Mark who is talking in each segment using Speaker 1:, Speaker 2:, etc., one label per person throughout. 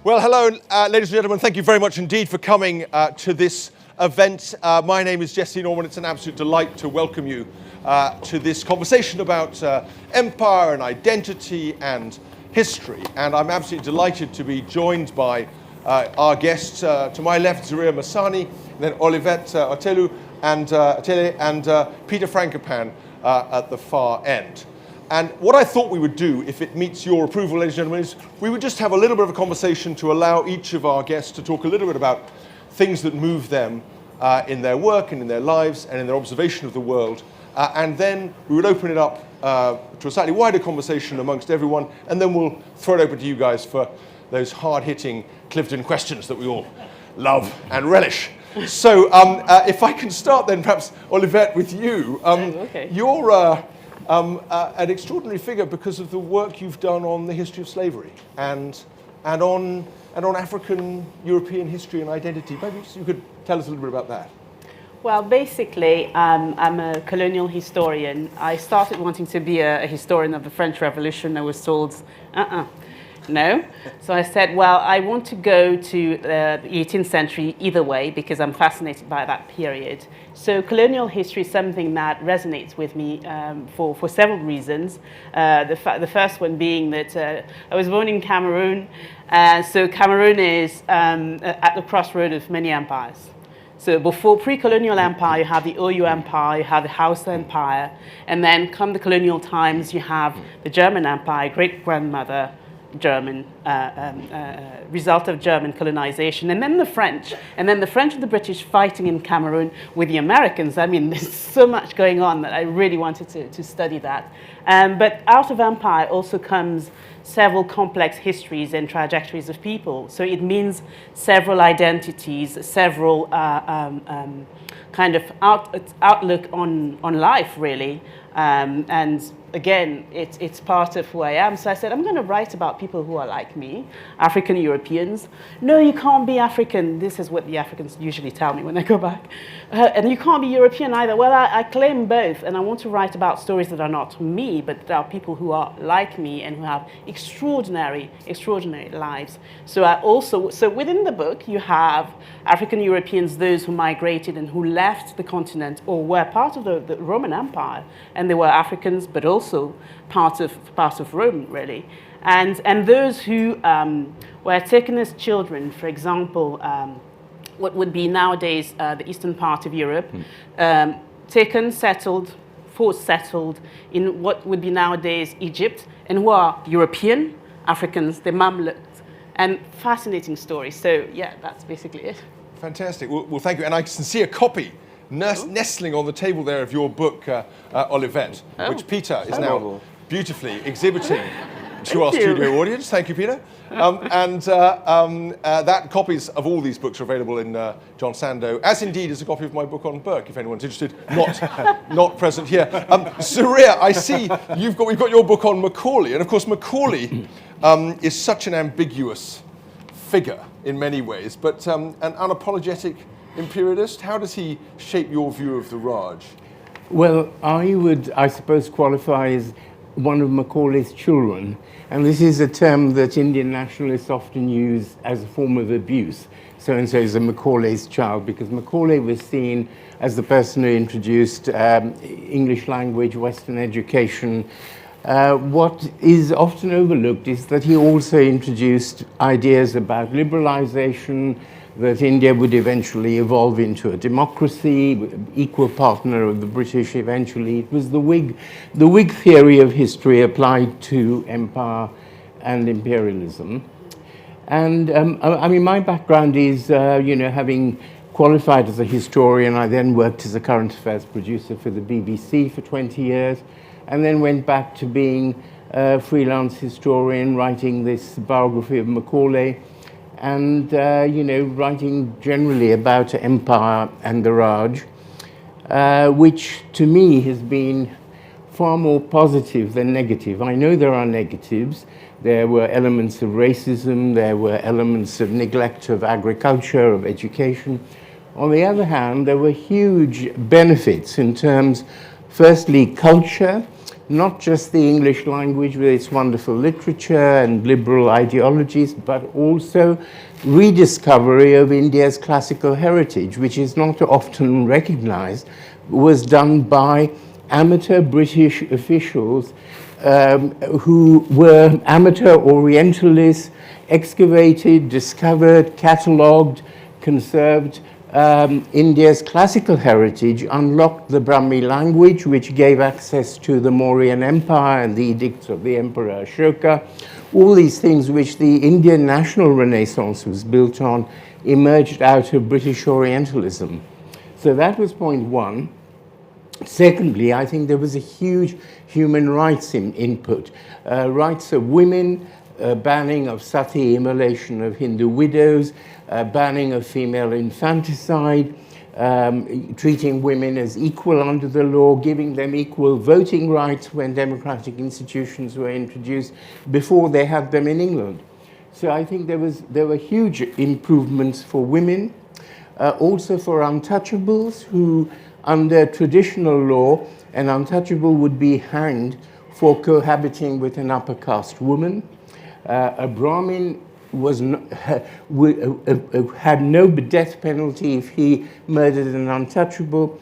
Speaker 1: Well, hello, ladies and gentlemen. Thank you very much indeed for coming to this event. My name is Jesse Norman. It's an absolute delight to welcome you to this conversation about empire and identity and history. And I'm absolutely delighted to be joined by our guests. To my left, Zareer Masani, then Olivet Artelu and Peter Frankopan at the far end. And what I thought we would do, if it meets your approval, ladies and gentlemen, is we would just have a little bit of a conversation to allow each of our guests to talk a little bit about things that move them in their work and in their lives and in their observation of the world. And then we would open it up to a slightly wider conversation amongst everyone, and then we'll throw it open to you guys for those hard-hitting Clifton questions that we all love and relish. So if I can start then, perhaps, Olivet, with you.
Speaker 2: Okay.
Speaker 1: You're an extraordinary figure because of the work you've done on the history of slavery and on African European history and identity. Maybe you could tell us a little bit about that.
Speaker 2: Well, basically, I'm a colonial historian. I started wanting to be a historian of the French Revolution. I was told, no. So I said, well, I want to go to the 18th century either way because I'm fascinated by that period. So colonial history is something that resonates with me for several reasons. The first one being that I was born in Cameroon. So Cameroon is at the crossroad of many empires. So before pre-colonial empire, you have the Oyo Empire, you have the Hausa Empire, and then come the colonial times, you have the German Empire, great-grandmother German, result of German colonization, and then the French, and the British fighting in Cameroon with the Americans. I mean, there's so much going on that I really wanted to study that. But out of empire also comes several complex histories and trajectories of people. So it means several identities, several kind of outlook on life, really. And again, it's part of who I am. So I said, I'm going to write about people who are like me, African Europeans. No, you can't be African. This is what the Africans usually tell me when I go back. And you can't be European either. Well, I claim both. And I want to write about stories that are not me, but that are people who are like me and who have extraordinary lives. So within the book, you have African Europeans, those who migrated and who left the continent or were part of the Roman Empire. And they were Africans, but also part of Rome, really. And those who were taken as children, for example, what would be nowadays the eastern part of Europe, taken, forced settled in what would be nowadays Egypt, and who are European Africans, the Mamluks, and fascinating stories. So yeah, that's basically it.
Speaker 1: Fantastic. Well, thank you. And I can see a copy nestling on the table there of your book, Olivet, which Peter is now beautifully exhibiting to our studio audience. Thank you, Peter. That copies of all these books are available in John Sandow, as indeed is a copy of my book on Burke, if anyone's interested, not present here. Zareer, I see we've got your book on Macaulay, and of course Macaulay is such an ambiguous figure in many ways, but an unapologetic imperialist. How does he shape your view of the Raj?
Speaker 3: Well, I would, I suppose, qualify as one of Macaulay's children. And this is a term that Indian nationalists often use as a form of abuse. So-and-so is a Macaulay's child, because Macaulay was seen as the person who introduced English language, Western education. What is often overlooked is that he also introduced ideas about liberalization, that India would eventually evolve into a democracy, equal partner of the British eventually. It was the Whig theory of history applied to empire and imperialism. And I mean, my background is, having qualified as a historian, I then worked as a current affairs producer for the BBC for 20 years, and then went back to being a freelance historian, writing this biography of Macaulay, and writing generally about empire and the Raj, which to me has been far more positive than negative. I know there are negatives. There were elements of racism, there were elements of neglect of agriculture, of education. On the other hand, there were huge benefits in terms, firstly, culture, not just the English language with its wonderful literature and liberal ideologies, but also rediscovery of India's classical heritage, which is not often recognized, was done by amateur British officials who were amateur Orientalists, excavated, discovered, catalogued, conserved India's classical heritage, unlocked the Brahmi language, which gave access to the Mauryan Empire and the edicts of the Emperor Ashoka. All these things which the Indian national renaissance was built on emerged out of British Orientalism. So that was point one. Secondly, I think there was a huge human rights input. Rights of women, banning of sati, immolation of Hindu widows, banning of female infanticide, treating women as equal under the law, giving them equal voting rights when democratic institutions were introduced before they had them in England. So I think there were huge improvements for women, also for untouchables who, under traditional law, an untouchable would be hanged for cohabiting with an upper caste woman. A Brahmin had no death penalty if he murdered an untouchable.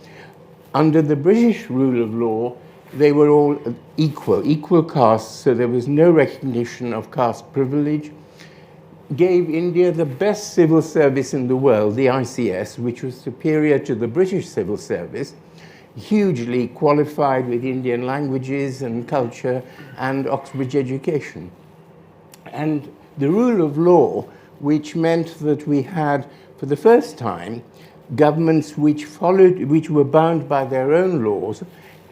Speaker 3: Under the British rule of law, they were all equal castes, so there was no recognition of caste privilege. Gave India the best civil service in the world, the ICS, which was superior to the British civil service, hugely qualified with Indian languages and culture and Oxbridge education. And the rule of law, which meant that we had, for the first time, governments which were bound by their own laws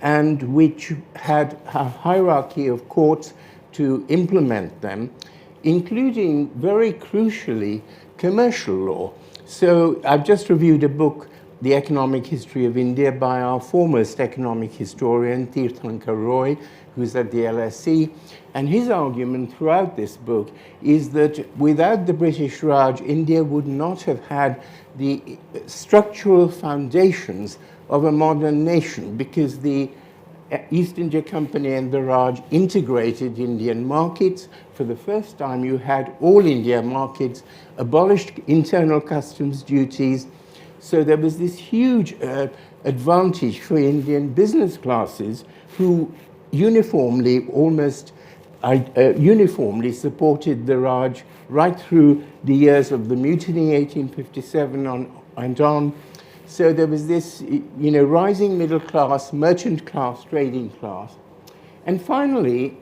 Speaker 3: and which had a hierarchy of courts to implement them, including, very crucially, commercial law. So I've just reviewed a book, The Economic History of India, by our foremost economic historian, Tirthankar Roy, who's at the LSE. And his argument throughout this book is that without the British Raj, India would not have had the structural foundations of a modern nation, because the East India Company and the Raj integrated Indian markets. For the first time, you had all India markets, abolished internal customs duties. So there was this huge advantage for Indian business classes who uniformly, almost uniformly supported the Raj right through the years of the mutiny, 1857 and on. So there was this, rising middle class, merchant class, trading class. And finally,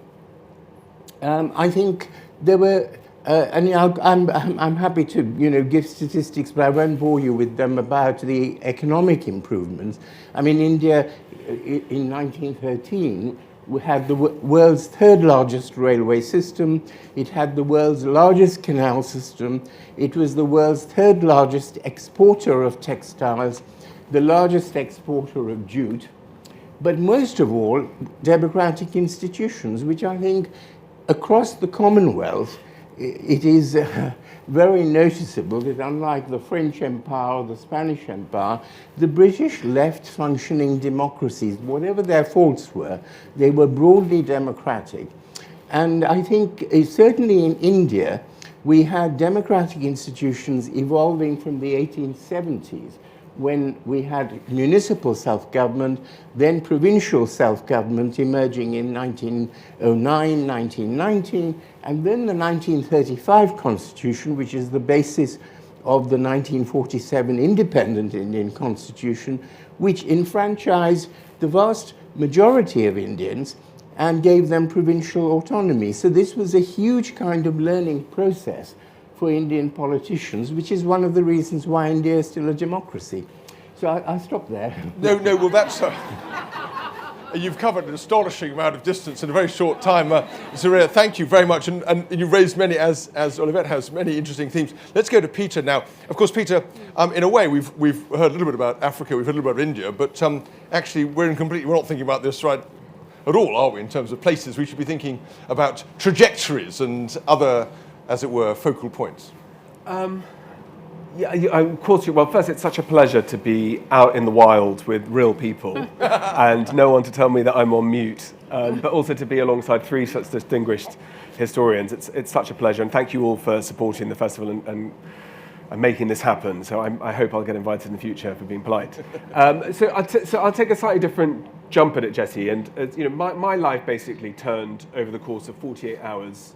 Speaker 3: I think there were, I'm happy to, give statistics, but I won't bore you with them about the economic improvements. I mean, India in 1913 had the world's third largest railway system. It had the world's largest canal system. It was the world's third largest exporter of textiles, the largest exporter of jute, but most of all, democratic institutions, which I think across the Commonwealth, it is very noticeable that unlike the French Empire or the Spanish Empire, the British left functioning democracies, whatever their faults were, they were broadly democratic. And I think certainly in India, we had democratic institutions evolving from the 1870s, when we had municipal self-government, then provincial self-government emerging in 1909, 1919, and then the 1935 Constitution, which is the basis of the 1947 independent Indian Constitution, which enfranchised the vast majority of Indians and gave them provincial autonomy. So this was a huge kind of learning process for Indian politicians, which is one of the reasons why India is still a democracy. So I'll stop there.
Speaker 1: No, well, that's... you've covered an astonishing amount of distance in a very short time. Zareer, thank you very much. And you've raised many, as Olivette has, many interesting themes. Let's go to Peter now. Of course, Peter, in a way, we've heard a little bit about Africa, we've heard a little bit about India, but actually we're not thinking about this right at all, are we, in terms of places? We should be thinking about trajectories and other, as it were, focal points.
Speaker 4: Yeah, of course. Well, first, it's such a pleasure to be out in the wild with real people and no one to tell me that I'm on mute but also to be alongside three such distinguished historians. It's such a pleasure, and thank you all for supporting the festival and making this happen. So I hope I'll get invited in the future for being polite. So I'll take a slightly different jump at it, Jesse. And my life basically turned over the course of 48 hours,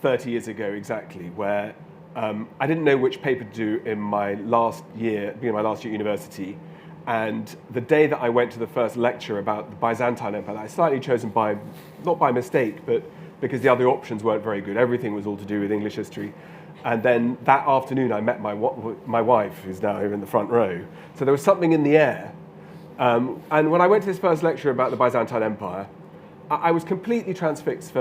Speaker 4: 30 years ago exactly, where I didn't know which paper to do in my last year, beginning of my last year at university. And the day that I went to the first lecture about the Byzantine Empire, I slightly chosen not by mistake, but because the other options weren't very good. Everything was all to do with English history. And then that afternoon, I met my wife, who's now here in the front row. So there was something in the air. And when I went to this first lecture about the Byzantine Empire, I was completely transfixed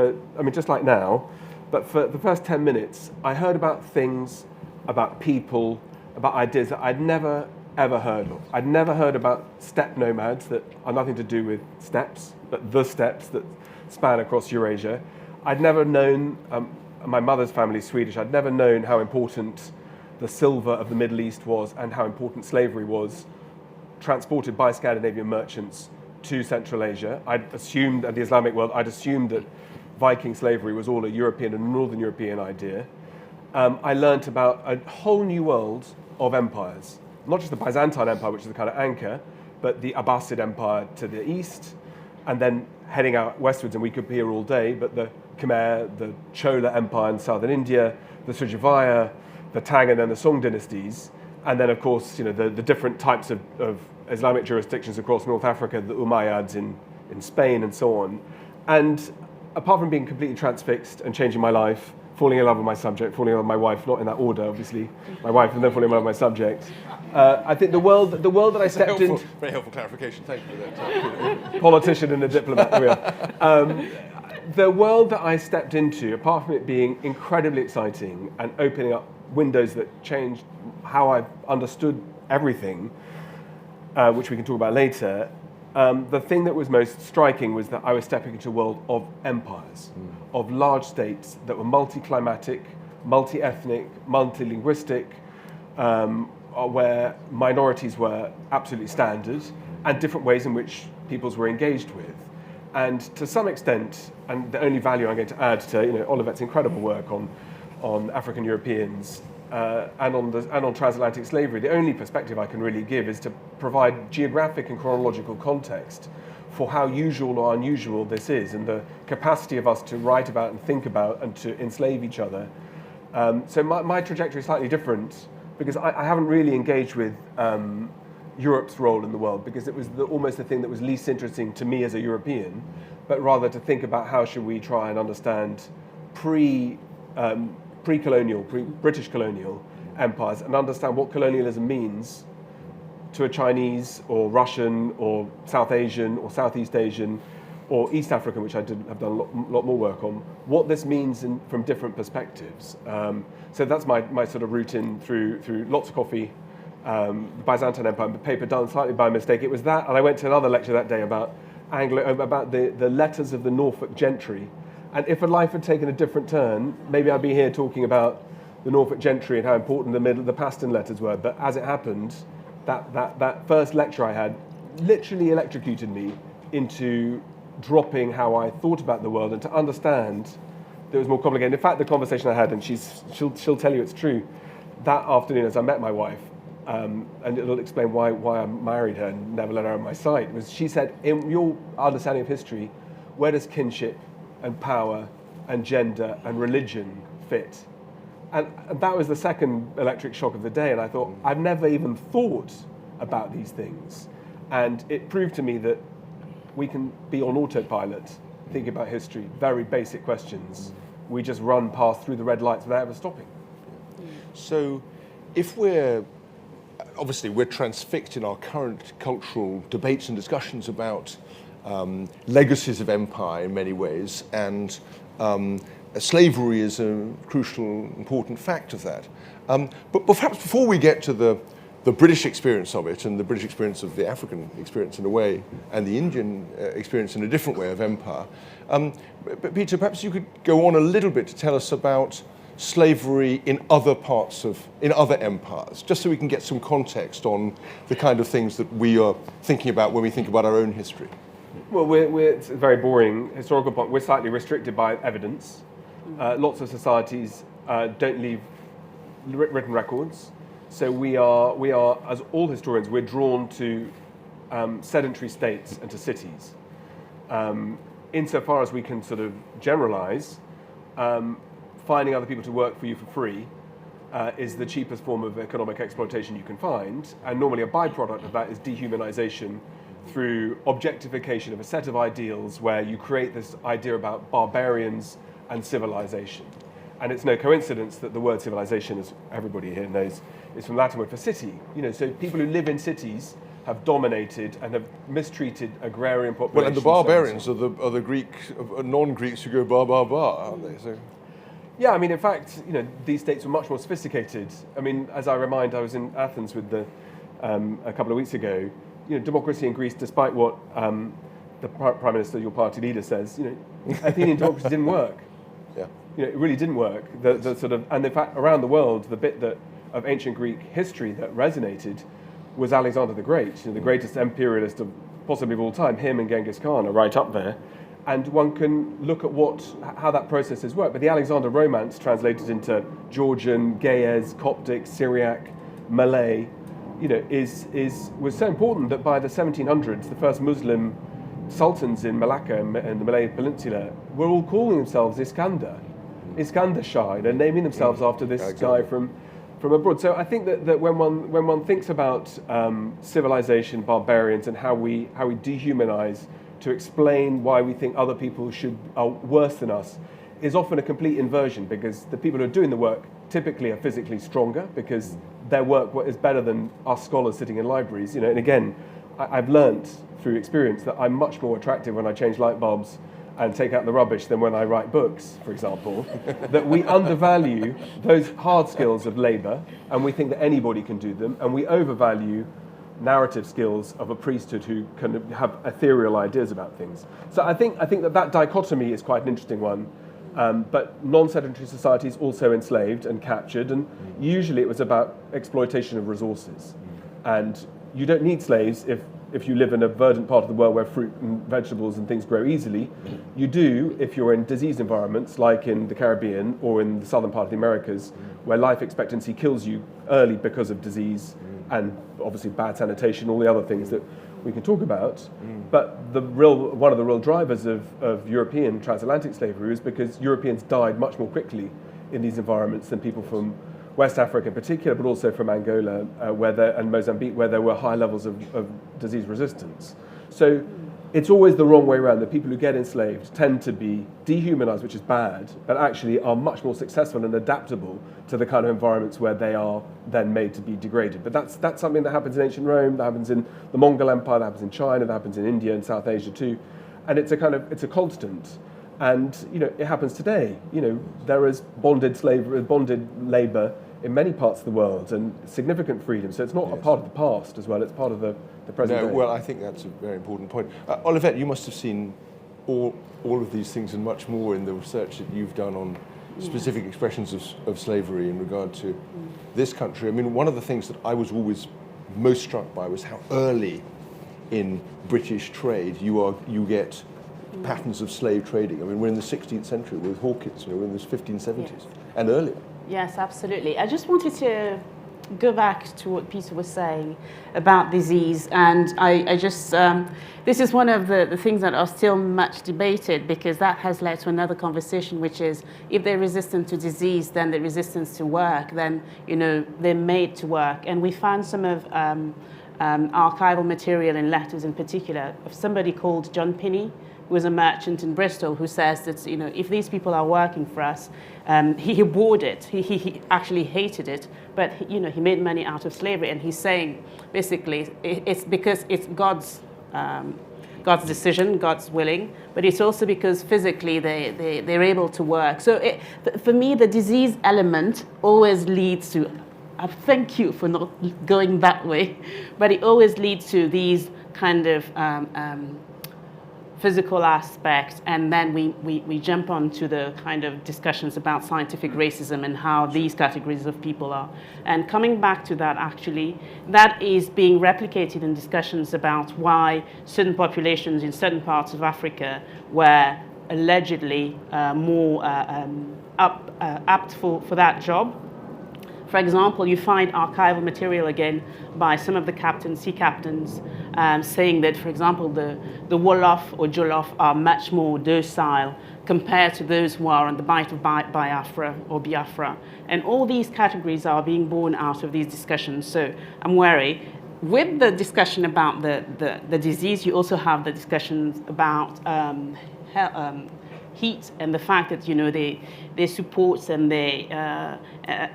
Speaker 4: just like now, but for the first 10 minutes, I heard about things, about people, about ideas that I'd never, ever heard of. I'd never heard about steppe nomads that are nothing to do with steppes, but the steppes that span across Eurasia. I'd never known, my mother's family is Swedish, I'd never known how important the silver of the Middle East was and how important slavery was, transported by Scandinavian merchants to Central Asia. I'd assumed, at the Islamic world, I'd assumed that Viking slavery was all a European and Northern European idea. I learnt about a whole new world of empires, not just the Byzantine Empire, which is the kind of anchor, but the Abbasid Empire to the east, and then heading out westwards, and we could be here all day, but the Khmer, the Chola Empire in southern India, the Srivijaya, the Tang, and then the Song dynasties, and then, of course, the different types of Islamic jurisdictions across North Africa, the Umayyads in Spain, and so on. And apart from being completely transfixed and changing my life, falling in love with my subject, falling in love with my wife, not in that order, obviously, my wife, and then falling in love with my subject, I think the world that I stepped into...
Speaker 1: Very helpful clarification, thank you for that.
Speaker 4: Politician and a diplomat, there we are. The world that I stepped into, apart from it being incredibly exciting and opening up windows that changed how I understood everything, which we can talk about later, the thing that was most striking was that I was stepping into a world of empires, of large states that were multi-climatic, multi-ethnic, multi-linguistic, where minorities were absolutely standard, and different ways in which peoples were engaged with. And to some extent, and the only value I'm going to add to Olivette's incredible work on African Europeans and on transatlantic slavery, the only perspective I can really give is to provide geographic and chronological context for how usual or unusual this is, and the capacity of us to write about and think about and to enslave each other. So my trajectory is slightly different because I haven't really engaged with Europe's role in the world, because it was almost the thing that was least interesting to me as a European, but rather to think about how should we try and understand pre-colonial, British colonial empires, and understand what colonialism means to a Chinese or Russian or South Asian or Southeast Asian or East African, which I have done a lot more work on, what this means from different perspectives. So that's my sort of route in through lots of coffee, the Byzantine Empire, the paper done slightly by mistake. It was that, and I went to another lecture that day about the letters of the Norfolk gentry. And if life had taken a different turn, maybe I'd be here talking about the Norfolk gentry and how important the Paston letters were. But as it happened, that first lecture I had literally electrocuted me into dropping how I thought about the world and to understand that it was more complicated. In fact, the conversation I had, and she'll tell you it's true, that afternoon as I met my wife, and it'll explain why I married her and never let her out of my sight, was she said, in your understanding of history, where does kinship and power and gender and religion fit? And that was the second electric shock of the day, and I thought, I've never even thought about these things. And it proved to me that we can be on autopilot, thinking about history, very basic questions. We just run past through the red lights without ever stopping.
Speaker 1: So if obviously we're transfixed in our current cultural debates and discussions about legacies of empire in many ways, and slavery is a crucial, important fact of that. But perhaps before we get to the British experience of it, and the British experience of the African experience in a way, and the Indian experience in a different way of empire, but Peter, perhaps you could go on a little bit to tell us about slavery in other empires, just so we can get some context on the kind of things that we are thinking about when we think about our own history.
Speaker 4: Well, it's a very boring historical point. We're slightly restricted by evidence. Lots of societies don't leave written records. So we are, as all historians, we're drawn to sedentary states and to cities. Insofar as we can sort of generalize, finding other people to work for you for free is the cheapest form of economic exploitation you can find. And normally a byproduct of that is dehumanization through objectification of a set of ideals where you create this idea about barbarians and civilization. And it's no coincidence that the word civilization, as everybody here knows, is from the Latin word for city. So people who live in cities have dominated and have mistreated agrarian populations.
Speaker 1: Well, and the barbarians are the Greeks, non-Greeks who go bar, aren't they? So.
Speaker 4: Yeah, I mean, in fact, these states were much more sophisticated. I mean, as I remind, I was in Athens with a couple of weeks ago. Democracy in Greece, despite what the Prime Minister, your party leader, says, Athenian democracy didn't work.
Speaker 1: Yeah.
Speaker 4: It really didn't work. The sort of, and in fact, around the world, the bit of ancient Greek history that resonated was Alexander the Great, the greatest imperialist of possibly of all time. Him and Genghis Khan are right up there. And one can look at how that process has worked. But the Alexander Romance, translated into Georgian, Ge'ez, Coptic, Syriac, Malay, was so important that by the 1700s, the first Muslim sultans in Malacca and the Malay Peninsula were all calling themselves Iskandar Shah, naming themselves after this guy from abroad. So I think that when one thinks about civilization, barbarians, and how we dehumanize to explain why we think other people are worse than us, is often a complete inversion, because the people who are doing the work typically are physically stronger because their work is better than us scholars sitting in libraries. And again, I've learnt through experience that I'm much more attractive when I change light bulbs and take out the rubbish than when I write books, for example. That we undervalue those hard skills of labour, and we think that anybody can do them, and we overvalue narrative skills of a priesthood who can have ethereal ideas about things. So I think that dichotomy is quite an interesting one. But non-sedentary societies also enslaved and captured, and usually it was about exploitation of resources. And you don't need slaves if you live in a verdant part of the world where fruit and vegetables and things grow easily. You do if you're in diseased environments like in the Caribbean or in the southern part of the Americas, where life expectancy kills you early because of disease and obviously bad sanitation, all the other things that we can talk about. But one of the real drivers of European transatlantic slavery is because Europeans died much more quickly in these environments than people from West Africa in particular, but also from Angola and Mozambique, where there were high levels of disease resistance. So it's always the wrong way around. The people who get enslaved tend to be dehumanized, which is bad, but actually are much more successful and adaptable to the kind of environments where they are then made to be degraded. But that's something that happens in ancient Rome, that happens in the Mongol Empire, that happens in China, that happens in India and South Asia too. And it's a constant. And it happens today. There is bonded labour in many parts of the world and significant freedom. So it's not a part of the past as well, it's part of the present day.
Speaker 1: Well, I think that's a very important point. Olivette, you must have seen all of these things and much more in the research that you've done on specific expressions of slavery in regard to this country. I mean, one of the things that I was always most struck by was how early in British trade you get patterns of slave trading. I mean, we're in the 16th century with Hawkins, we're in the 1570s and earlier.
Speaker 2: Yes, absolutely. I just wanted to go back to what Peter was saying about disease, and I just, this is one of the things that are still much debated, because that has led to another conversation, which is if they're resistant to disease, then they're resistant to work, then, they're made to work. And we found some of archival material in letters in particular of somebody called John Pinney, who was a merchant in Bristol, who says that, if these people are working for us, he abhorred it. He actually hated it, but he made money out of slavery. And he's saying, basically, it's because it's God's decision, God's willing, but it's also because physically they're able to work. So for me, the disease element always leads to, thank you for not going that way, but it always leads to these kind of physical aspect, and then we jump on to the kind of discussions about scientific racism and how these categories of people are. And coming back to that, actually, that is being replicated in discussions about why certain populations in certain parts of Africa were allegedly more apt for that job. For example, you find archival material again by some of the captains, sea captains, saying that, for example, the Wolof or Jollof are much more docile compared to those who are on the Bight of Biafra or Biafra. And all these categories are being born out of these discussions. So I'm wary. With the discussion about the disease, you also have the discussions about heat and the fact that, you know, their supports and their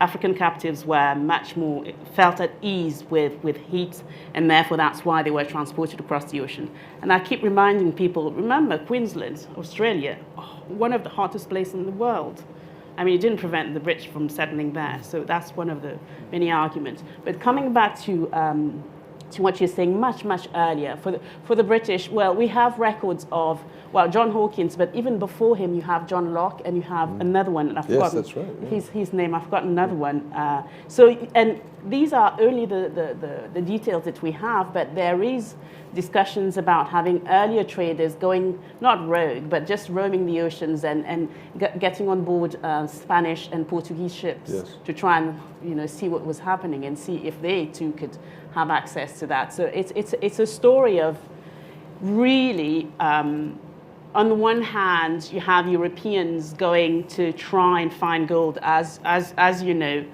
Speaker 2: African captives were much more felt at ease with heat, and therefore that's why they were transported across the ocean. And I keep reminding people, remember Queensland, Australia, one of the hottest places in the world. I mean, it didn't prevent the British from settling there, so that's one of the many arguments. But coming back to what you're saying much earlier, for the British, well, we have records of, well, John Hawkins, but even before him, you have John Locke, and you have another one, and I've forgotten
Speaker 1: that's right, yeah.
Speaker 2: his name. I've forgotten another one. So, and these are only the details that we have, but there is discussions about having earlier traders going, not rogue, but just roaming the oceans and getting on board Spanish and Portuguese ships to try and, you know, see what was happening and see if they too could have access to that. So it's a story of really, on the one hand, you have Europeans going to try and find gold. As you know,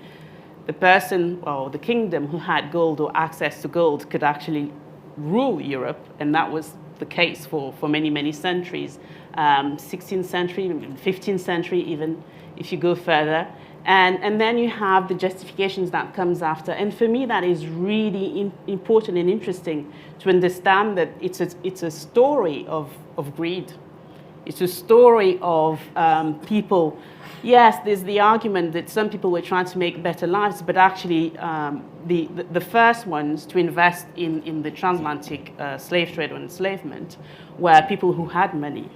Speaker 2: the person or the kingdom who had gold or access to gold could actually rule Europe, and that was the case for many centuries, 16th century, 15th century, even if you go further. And then you have the justifications that comes after. And for me, that is really important and interesting to understand that it's a story of greed. It's a story of people. Yes, there's the argument that some people were trying to make better lives, but actually the first ones to invest in the transatlantic slave trade or enslavement were people who had money.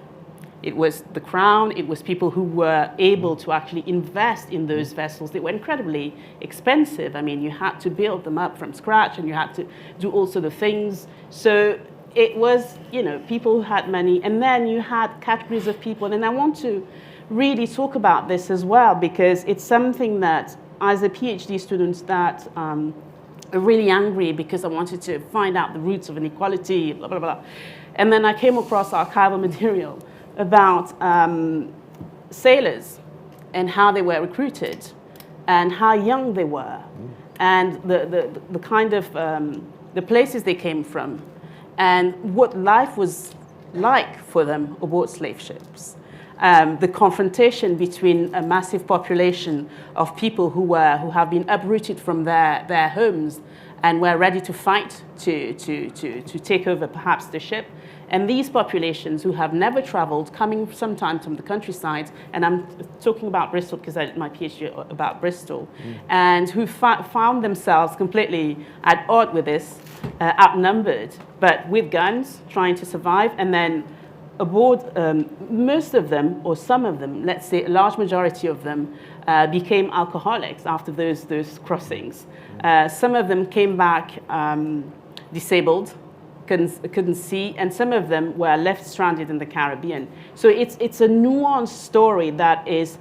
Speaker 2: It was the crown, it was people who were able to actually invest in those vessels. They were incredibly expensive. I mean, you had to build them up from scratch, and you had to do all sort of things. So it was, you know, people who had money, and then you had categories of people. And I want to really talk about this as well, because it's something that, as a PhD student, that are really angry because I wanted to find out the roots of inequality, blah, blah, blah. And then I came across archival material about sailors and how they were recruited and how young they were and the kind of the places they came from and what life was like for them aboard slave ships. The confrontation between a massive population of people who have been uprooted from their homes and were ready to fight to take over perhaps the ship. And these populations who have never traveled, coming sometimes from the countryside, and I'm talking about Bristol because I did my PhD about Bristol, and who found themselves completely at odds with this, outnumbered, but with guns, trying to survive, and then aboard, most of them, or some of them, let's say a large majority of them, became alcoholics after those crossings. Some of them came back disabled, couldn't see, and some of them were left stranded in the Caribbean. So it's a nuanced story that is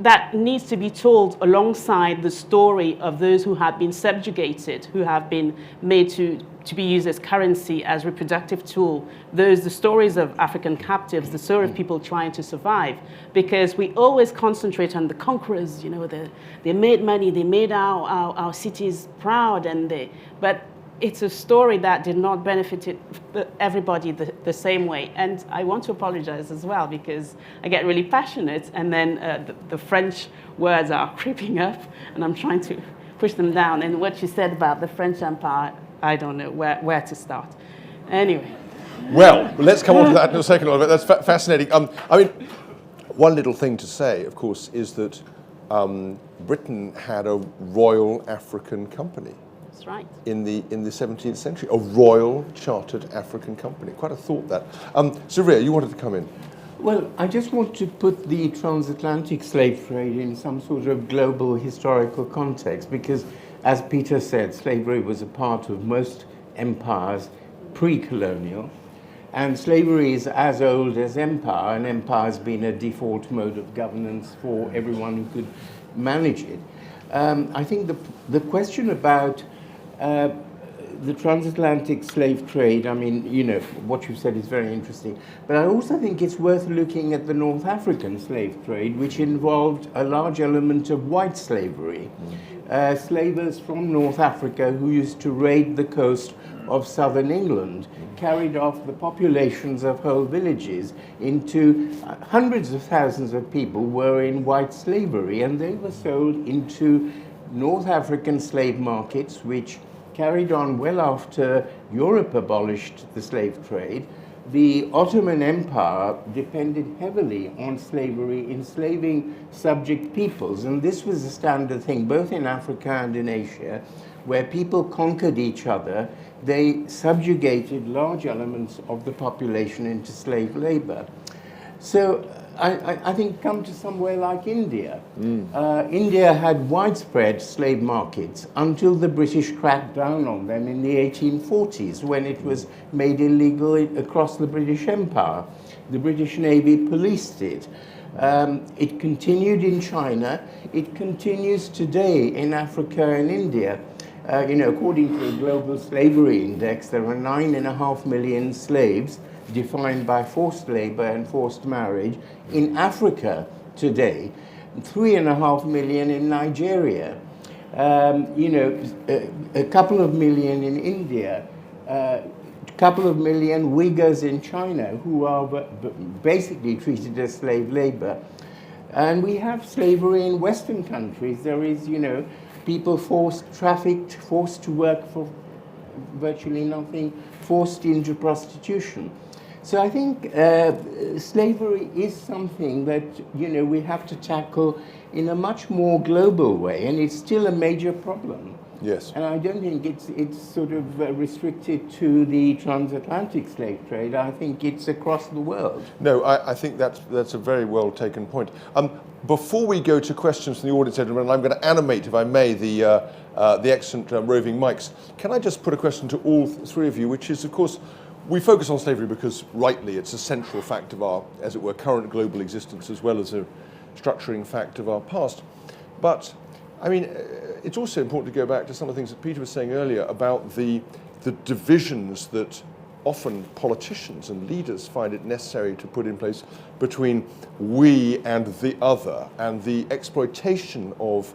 Speaker 2: that needs to be told alongside the story of those who have been subjugated, who have been made to be used as currency, as reproductive tool. The stories of African captives, the story of people trying to survive, because we always concentrate on the conquerors. You know, they made money, they made our cities proud, but it's a story that did not benefit everybody the same way. And I want to apologize as well, because I get really passionate, and then the French words are creeping up, and I'm trying to push them down. And what you said about the French Empire, I don't know where to start. Anyway.
Speaker 1: Well, let's come on to that in a second, Olivet. That's fascinating. I mean, one little thing to say, of course, is that Britain had a Royal African Company.
Speaker 2: That's right.
Speaker 1: in the 17th century, a royal chartered African company. Quite a thought, that. Zareer, you wanted to come in.
Speaker 3: Well, I just want to put the transatlantic slave trade in some sort of global historical context because, as Peter said, slavery was a part of most empires pre-colonial, and slavery is as old as empire, and empire has been a default mode of governance for everyone who could manage it. I think the question about the transatlantic slave trade, I mean, you know, what you've said is very interesting. But I also think it's worth looking at the North African slave trade, which involved a large element of white slavery. Slavers from North Africa who used to raid the coast of southern England carried off the populations of whole villages into hundreds of thousands of people were in white slavery, and they were sold into North African slave markets, which carried on well after Europe abolished the slave trade. The Ottoman Empire depended heavily on slavery, enslaving subject peoples, and this was a standard thing both in Africa and in Asia, where people conquered each other. They subjugated large elements of the population into slave labor. So I think come to somewhere like India. India had widespread slave markets until the British cracked down on them in the 1840s when it was made illegal across the British Empire. The British Navy policed it. It continued in China. It continues today in Africa and India. You know, according to the Global Slavery Index, there are 9.5 million slaves defined by forced labor and forced marriage in Africa today, 3.5 million in Nigeria, you know, a couple of million in India, a couple of million Uyghurs in China who are basically treated as slave labor. And we have slavery in Western countries. There is, you know, people trafficked, forced to work for virtually nothing, forced into prostitution. So I think slavery is something that, you know, we have to tackle in a much more global way, and it's still a major problem.
Speaker 1: Yes.
Speaker 3: And I don't think it's sort of restricted to the transatlantic slave trade. I think it's across the world.
Speaker 1: No, I think that's a very well taken point. Before we go to questions from the audience, gentlemen, I'm going to animate, if I may, the excellent roving mics. Can I just put a question to all three of you, which is, of course, we focus on slavery because, rightly, it's a central fact of our, as it were, current global existence, as well as a structuring fact of our past. But, I mean, it's also important to go back to some of the things that Peter was saying earlier about the divisions that often politicians and leaders find it necessary to put in place between we and the other, and the exploitation of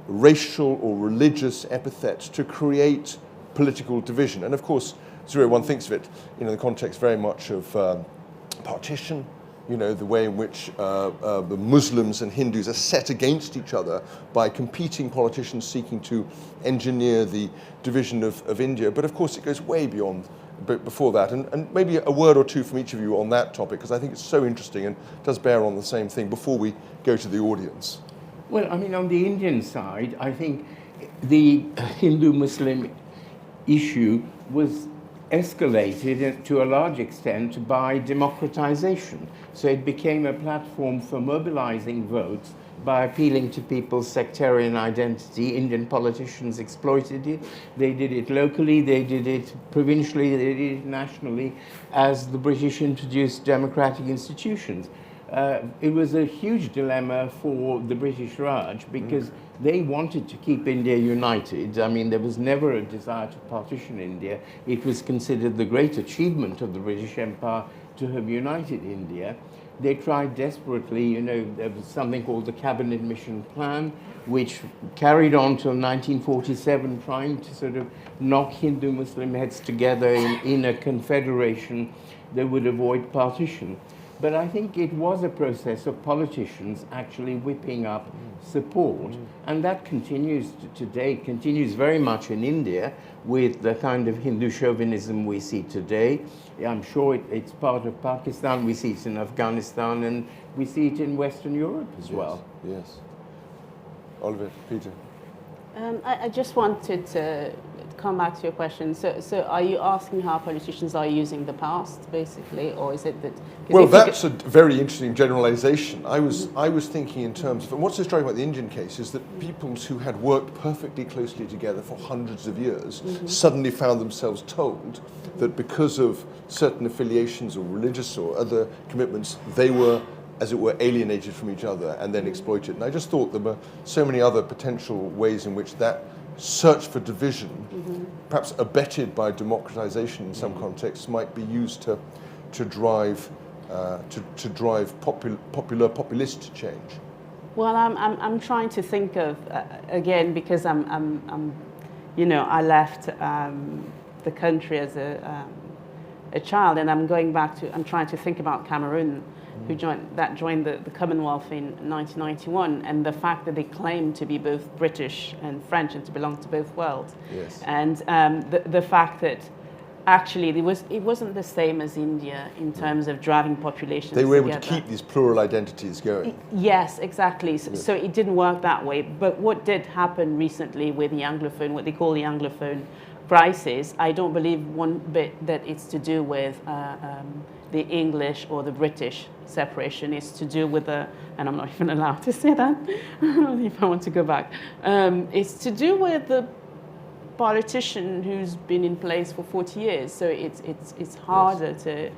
Speaker 1: racial or religious epithets to create political division. And of course, Zareer, one thinks of it in the context very much of partition, you know, the way in which the Muslims and Hindus are set against each other by competing politicians seeking to engineer the division of India. But of course, it goes way beyond, before that. And maybe a word or two from each of you on that topic, because I think it's so interesting and does bear on the same thing before we go to the audience.
Speaker 3: Well, I mean, on the Indian side, I think the Hindu-Muslim issue was escalated to a large extent by democratization. So it became a platform for mobilizing votes by appealing to people's sectarian identity. Indian politicians exploited it. They did it locally, they did it provincially, they did it nationally as the British introduced democratic institutions. It was a huge dilemma for the British Raj because they wanted to keep India united. I mean, there was never a desire to partition India. It was considered the great achievement of the British Empire to have united India. They tried desperately, you know, there was something called the Cabinet Mission Plan, which carried on till 1947, trying to sort of knock Hindu-Muslim heads together in a confederation that would avoid partition. But I think it was a process of politicians actually whipping up support, and that continues today, continues very much in India with the kind of Hindu chauvinism we see today. I'm sure it's part of Pakistan, we see it in Afghanistan, and we see it in Western Europe as well.
Speaker 1: Yes. Olivet, Peter.
Speaker 2: I just wanted to come back to your question. So are you asking how politicians are using the past, basically, or is it that?
Speaker 1: Well, that's a very interesting generalization. I was thinking in terms of, and what's so striking about the Indian case is that peoples who had worked perfectly closely together for hundreds of years suddenly found themselves told that because of certain affiliations or religious or other commitments, they were, as it were, alienated from each other and then exploited. And I just thought there were so many other potential ways in which that search for division, perhaps abetted by democratization in some contexts, might be used to drive populist change.
Speaker 2: Well, I'm trying to think of again, because I'm I left the country as a child, and I'm trying to think about Cameroon, who joined the Commonwealth in 1991, and the fact that they claim to be both British and French and to belong to both worlds.
Speaker 1: Yes.
Speaker 2: And the fact that actually it wasn't the same as India in terms of driving populations
Speaker 1: They were able
Speaker 2: together.
Speaker 1: to keep these plural identities going.
Speaker 2: Yes, exactly. So it didn't work that way. But what did happen recently with the Anglophone, what they call the Anglophone crisis, I don't believe one bit that it's to do with the English or the British separation. It's to do with and I'm not even allowed to say that if I want to go back. It's to do with the politician who's been in place for 40 years. So it's harder to.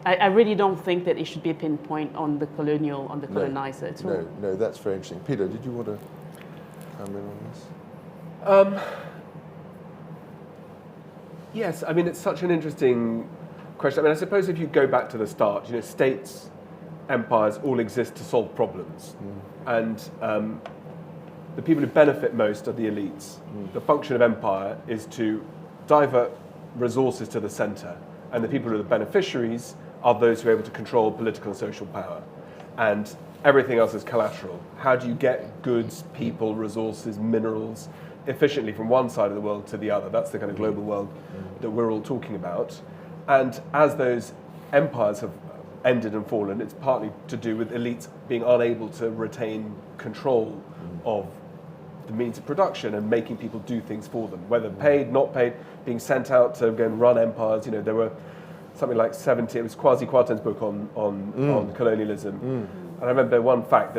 Speaker 2: I really don't think that it should be a pinpoint on the colonizer at all.
Speaker 1: No, that's very interesting. Peter, did you want to come in on this?
Speaker 4: Yes, I mean, it's such an interesting question. I mean, I suppose if you go back to the start, states, empires all exist to solve problems. And the people who benefit most are the elites. The function of empire is to divert resources to the center. And the people who are the beneficiaries are those who are able to control political and social power. And everything else is collateral. How do you get goods, people, resources, minerals efficiently from one side of the world to the other? That's the kind of global world that we're all talking about. And as those empires have ended and fallen, it's partly to do with elites being unable to retain control of the means of production and making people do things for them, whether paid, not paid, being sent out to go and run empires. There were something like 70, it was Kwasi Kwarteng's book on colonialism. And I remember one fact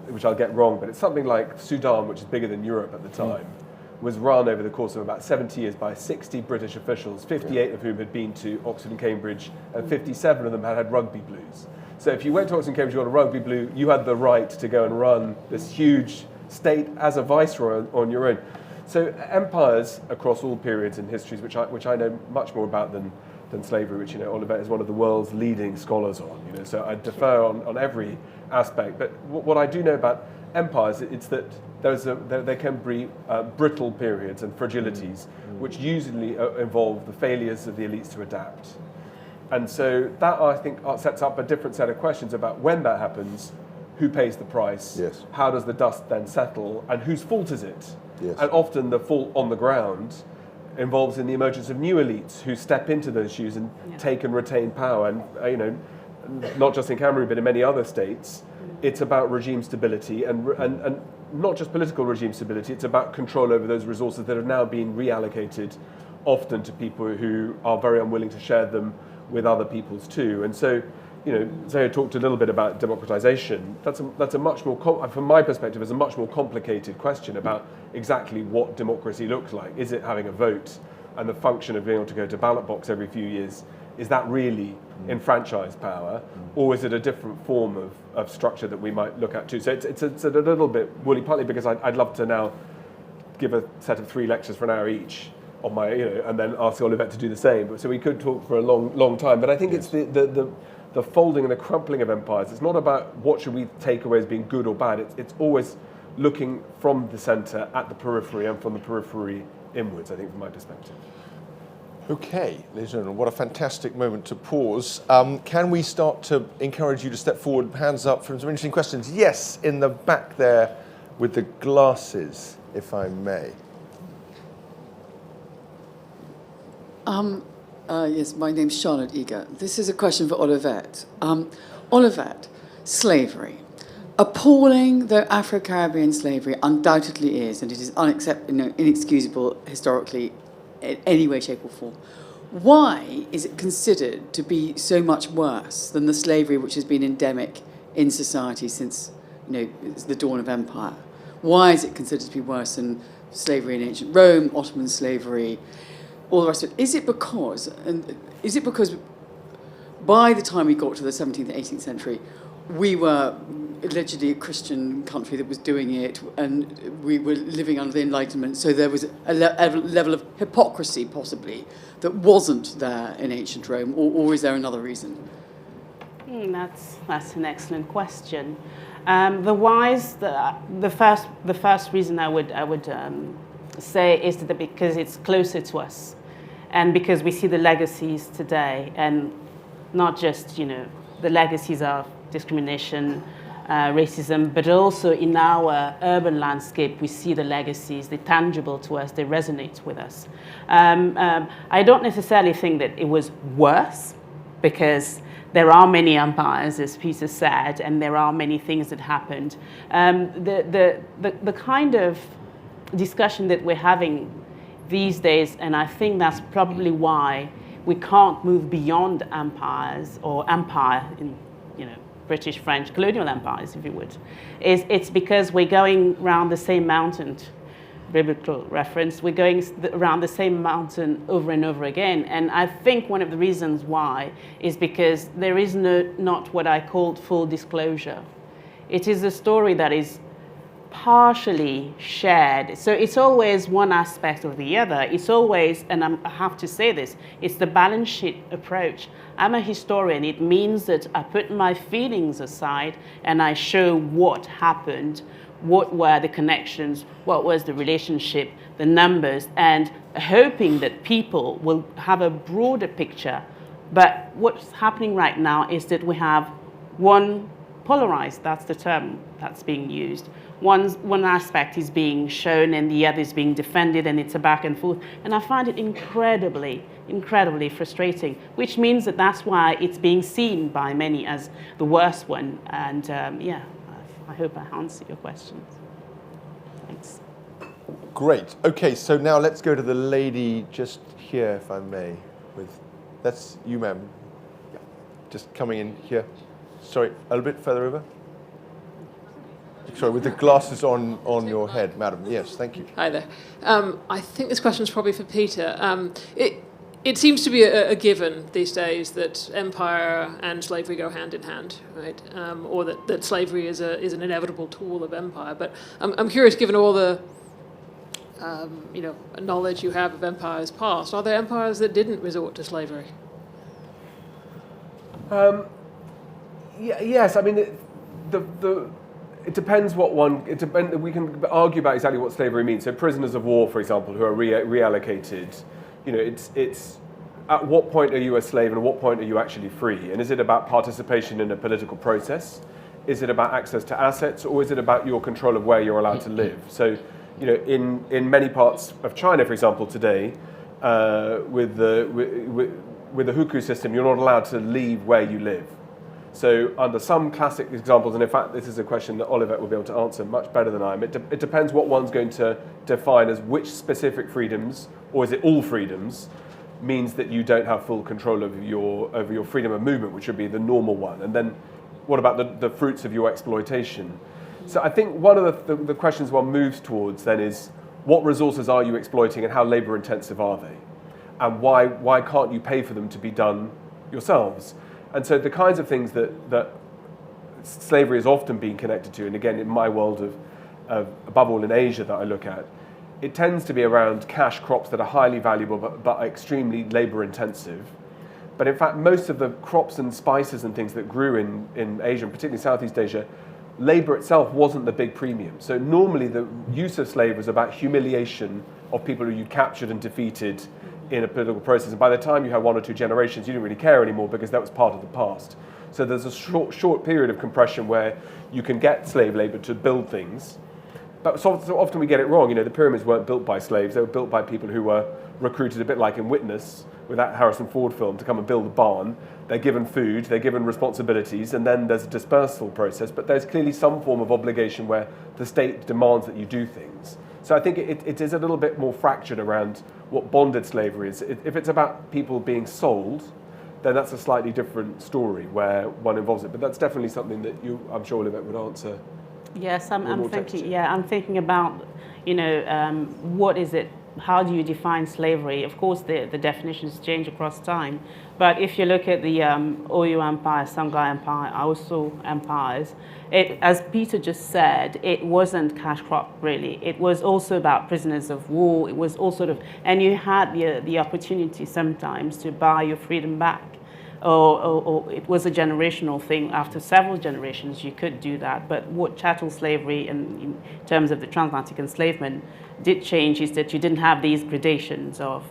Speaker 4: which I'll get wrong, but it's something like Sudan, which is bigger than Europe at the time, was run over the course of about 70 years by 60 British officials, 58 of whom had been to Oxford and Cambridge, and 57 of them had rugby blues. So if you went to Oxford and Cambridge, you got a rugby blue, you had the right to go and run this huge state as a viceroy on your own. So empires across all periods and histories, which I know much more about than slavery, which Olivet is one of the world's leading scholars on. So I defer on every aspect. But what I do know about empires, it's that there can be brittle periods and fragilities, which usually involve the failures of the elites to adapt. And so that, I think, sets up a different set of questions about when that happens, who pays the price, how does the dust then settle, and whose fault is it? And often the fault on the ground involves in the emergence of new elites who step into those shoes and take and retain power. And not just in Cameroon, but in many other states, it's about regime stability and not just political regime stability. It's about control over those resources that have now been reallocated, often to people who are very unwilling to share them with other peoples too. And so, Zareer talked a little bit about democratization. That's a much more, from my perspective, is a much more complicated question about exactly what democracy looks like. Is it having a vote and the function of being able to go to ballot box every few years? Is that really enfranchised power, or is it a different form of structure that we might look at too? So it's a little bit woolly, partly because I'd love to now give a set of 3 lectures for an hour each on my, and then ask Olivet to do the same. But so we could talk for a long time. But I think it's the folding and the crumpling of empires. It's not about what should we take away as being good or bad. It's always looking from the centre at the periphery and from the periphery inwards, I think, from my perspective.
Speaker 1: Okay, ladies and gentlemen, what a fantastic moment to pause. Can we start to encourage you to step forward, hands up, for some interesting questions? Yes, in the back there with the glasses, if I may.
Speaker 5: Yes, my name's Charlotte Eager. This is a question for Olivet. Olivet, slavery. Appalling though Afro-Caribbean slavery undoubtedly is, and it is inexcusable historically in any way, shape or form, why is it considered to be so much worse than the slavery which has been endemic in society since the dawn of empire? Why is it considered to be worse than slavery in ancient Rome, Ottoman slavery, all the rest of it? Is it because by the time we got to the 17th and 18th century, we were allegedly a Christian country that was doing it, and we were living under the Enlightenment, so there was a level of hypocrisy, possibly, that wasn't there in ancient Rome, or is there another reason?
Speaker 2: That's an excellent question. The first reason I would say is that because it's closer to us, and because we see the legacies today, and not just the legacies of discrimination, racism, but also in our urban landscape, we see the legacies, they're tangible to us, they resonate with us. I don't necessarily think that it was worse, because there are many empires, as Peter said, and there are many things that happened. The kind of discussion that we're having these days, and I think that's probably why we can't move beyond empires, or empire in British, French, colonial empires, if you would, it's because we're going around the same mountain, biblical reference, we're going around the same mountain over and over again. And I think one of the reasons why is because there is not what I called full disclosure. It is a story that is partially shared. So it's always one aspect or the other. It's always, and I have to say this, it's the balance sheet approach. I'm a historian. It means that I put my feelings aside and I show what happened, what were the connections, what was the relationship, the numbers, and hoping that people will have a broader picture. But what's happening right now is that we have one polarized, that's the term that's being used. One aspect is being shown and the other is being defended, and it's a back and forth. And I find it incredibly frustrating, which means that that's why it's being seen by many as the worst one. And I hope I answered your questions. Thanks.
Speaker 1: Great. Okay, so now let's go to the lady just here, if I may. That's you, ma'am. Yeah. Just coming in here. Sorry, a little bit further over. Sorry, with the glasses on your head, madam. Yes, thank you.
Speaker 6: Hi there. I think this question is probably for Peter. It seems to be a given these days that empire and slavery go hand in hand, right? Or that slavery is an inevitable tool of empire. But I'm curious, given all the knowledge you have of empires past, are there empires that didn't resort to slavery?
Speaker 4: Yes, I mean it depends what one. We can argue about exactly what slavery means. So prisoners of war, for example, who are reallocated, it's at what point are you a slave and at what point are you actually free? And is it about participation in a political process? Is it about access to assets, or is it about your control of where you're allowed to live? So, in many parts of China, for example, today, with the hukou system, you're not allowed to leave where you live. So under some classic examples, and in fact this is a question that Olivet will be able to answer much better than I am, it depends what one's going to define as which specific freedoms, or is it all freedoms, means that you don't have full control over your freedom of movement, which would be the normal one. And then what about the fruits of your exploitation? So I think one of the questions one moves towards then is, what resources are you exploiting and how labour intensive are they? And why can't you pay for them to be done yourselves? And so the kinds of things that slavery is often being connected to, and again in my world of above all in Asia that I look at, it tends to be around cash crops that are highly valuable but extremely labour intensive. But in fact most of the crops and spices and things that grew in Asia, and particularly Southeast Asia, labour itself wasn't the big premium. So normally the use of slavery was about humiliation of people who you captured and defeated in a political process, and by the time you had one or two generations, you didn't really care anymore because that was part of the past. So there's a short period of compression where you can get slave labor to build things, But so often we get it wrong. The pyramids weren't built by slaves. They were built by people who were recruited, a bit like in Witness, with that Harrison Ford film, to come and build a barn. They're given food, they're given responsibilities, and then there's a dispersal process. But there's clearly some form of obligation where the state demands that you do things. So I think it is a little bit more fractured around what bonded slavery is. If it's about people being sold, then that's a slightly different story where one involves it. But that's definitely something that I'm sure Olivet would answer.
Speaker 2: Yes, I'm thinking. Yeah, I'm thinking about, what is it? How do you define slavery? Of course, the definitions change across time. But if you look at the Oyo Empire, Songhai Empire, Aosu empires, as Peter just said, it wasn't cash crop really. It was also about prisoners of war. It was all sort of, and you had the opportunity sometimes to buy your freedom back. Or it was a generational thing. After several generations, you could do that. But what chattel slavery, in terms of the transatlantic enslavement, did change is that you didn't have these gradations of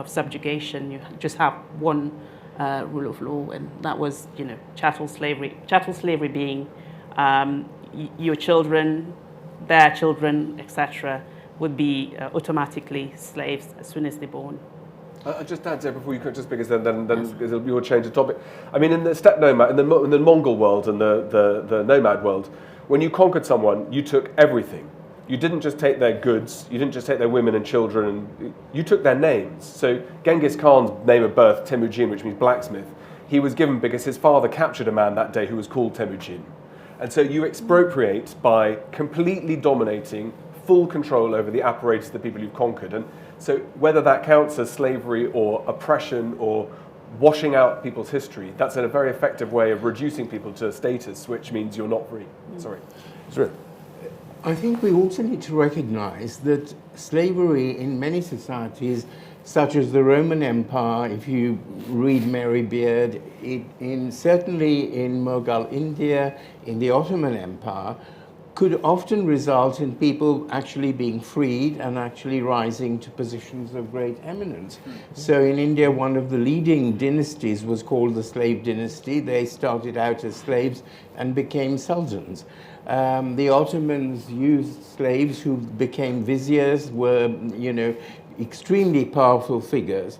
Speaker 2: subjugation. You just have one rule of law, and that was, chattel slavery. Chattel slavery being your children, their children, etc., would be automatically slaves as soon as they're born.
Speaker 4: I'll just add there before you could, just because then you'll change the topic. I mean, in the steppe nomad, in the Mongol world and the nomad world, when you conquered someone, you took everything. You didn't just take their goods, you didn't just take their women and children, you took their names. So Genghis Khan's name of birth, Temujin, which means blacksmith, he was given because his father captured a man that day who was called Temujin. And so you expropriate by completely dominating full control over the apparatus of the people you've conquered. And so whether that counts as slavery or oppression or washing out people's history, that's a very effective way of reducing people to status, which means you're not free. Sorry.
Speaker 1: Zareer.
Speaker 3: I think we also need to recognize that slavery in many societies, such as the Roman Empire, if you read Mary Beard, certainly in Mughal India, in the Ottoman Empire, could often result in people actually being freed and actually rising to positions of great eminence. So in India, one of the leading dynasties was called the slave dynasty. They started out as slaves and became sultans. The Ottomans used slaves who became viziers, were, extremely powerful figures.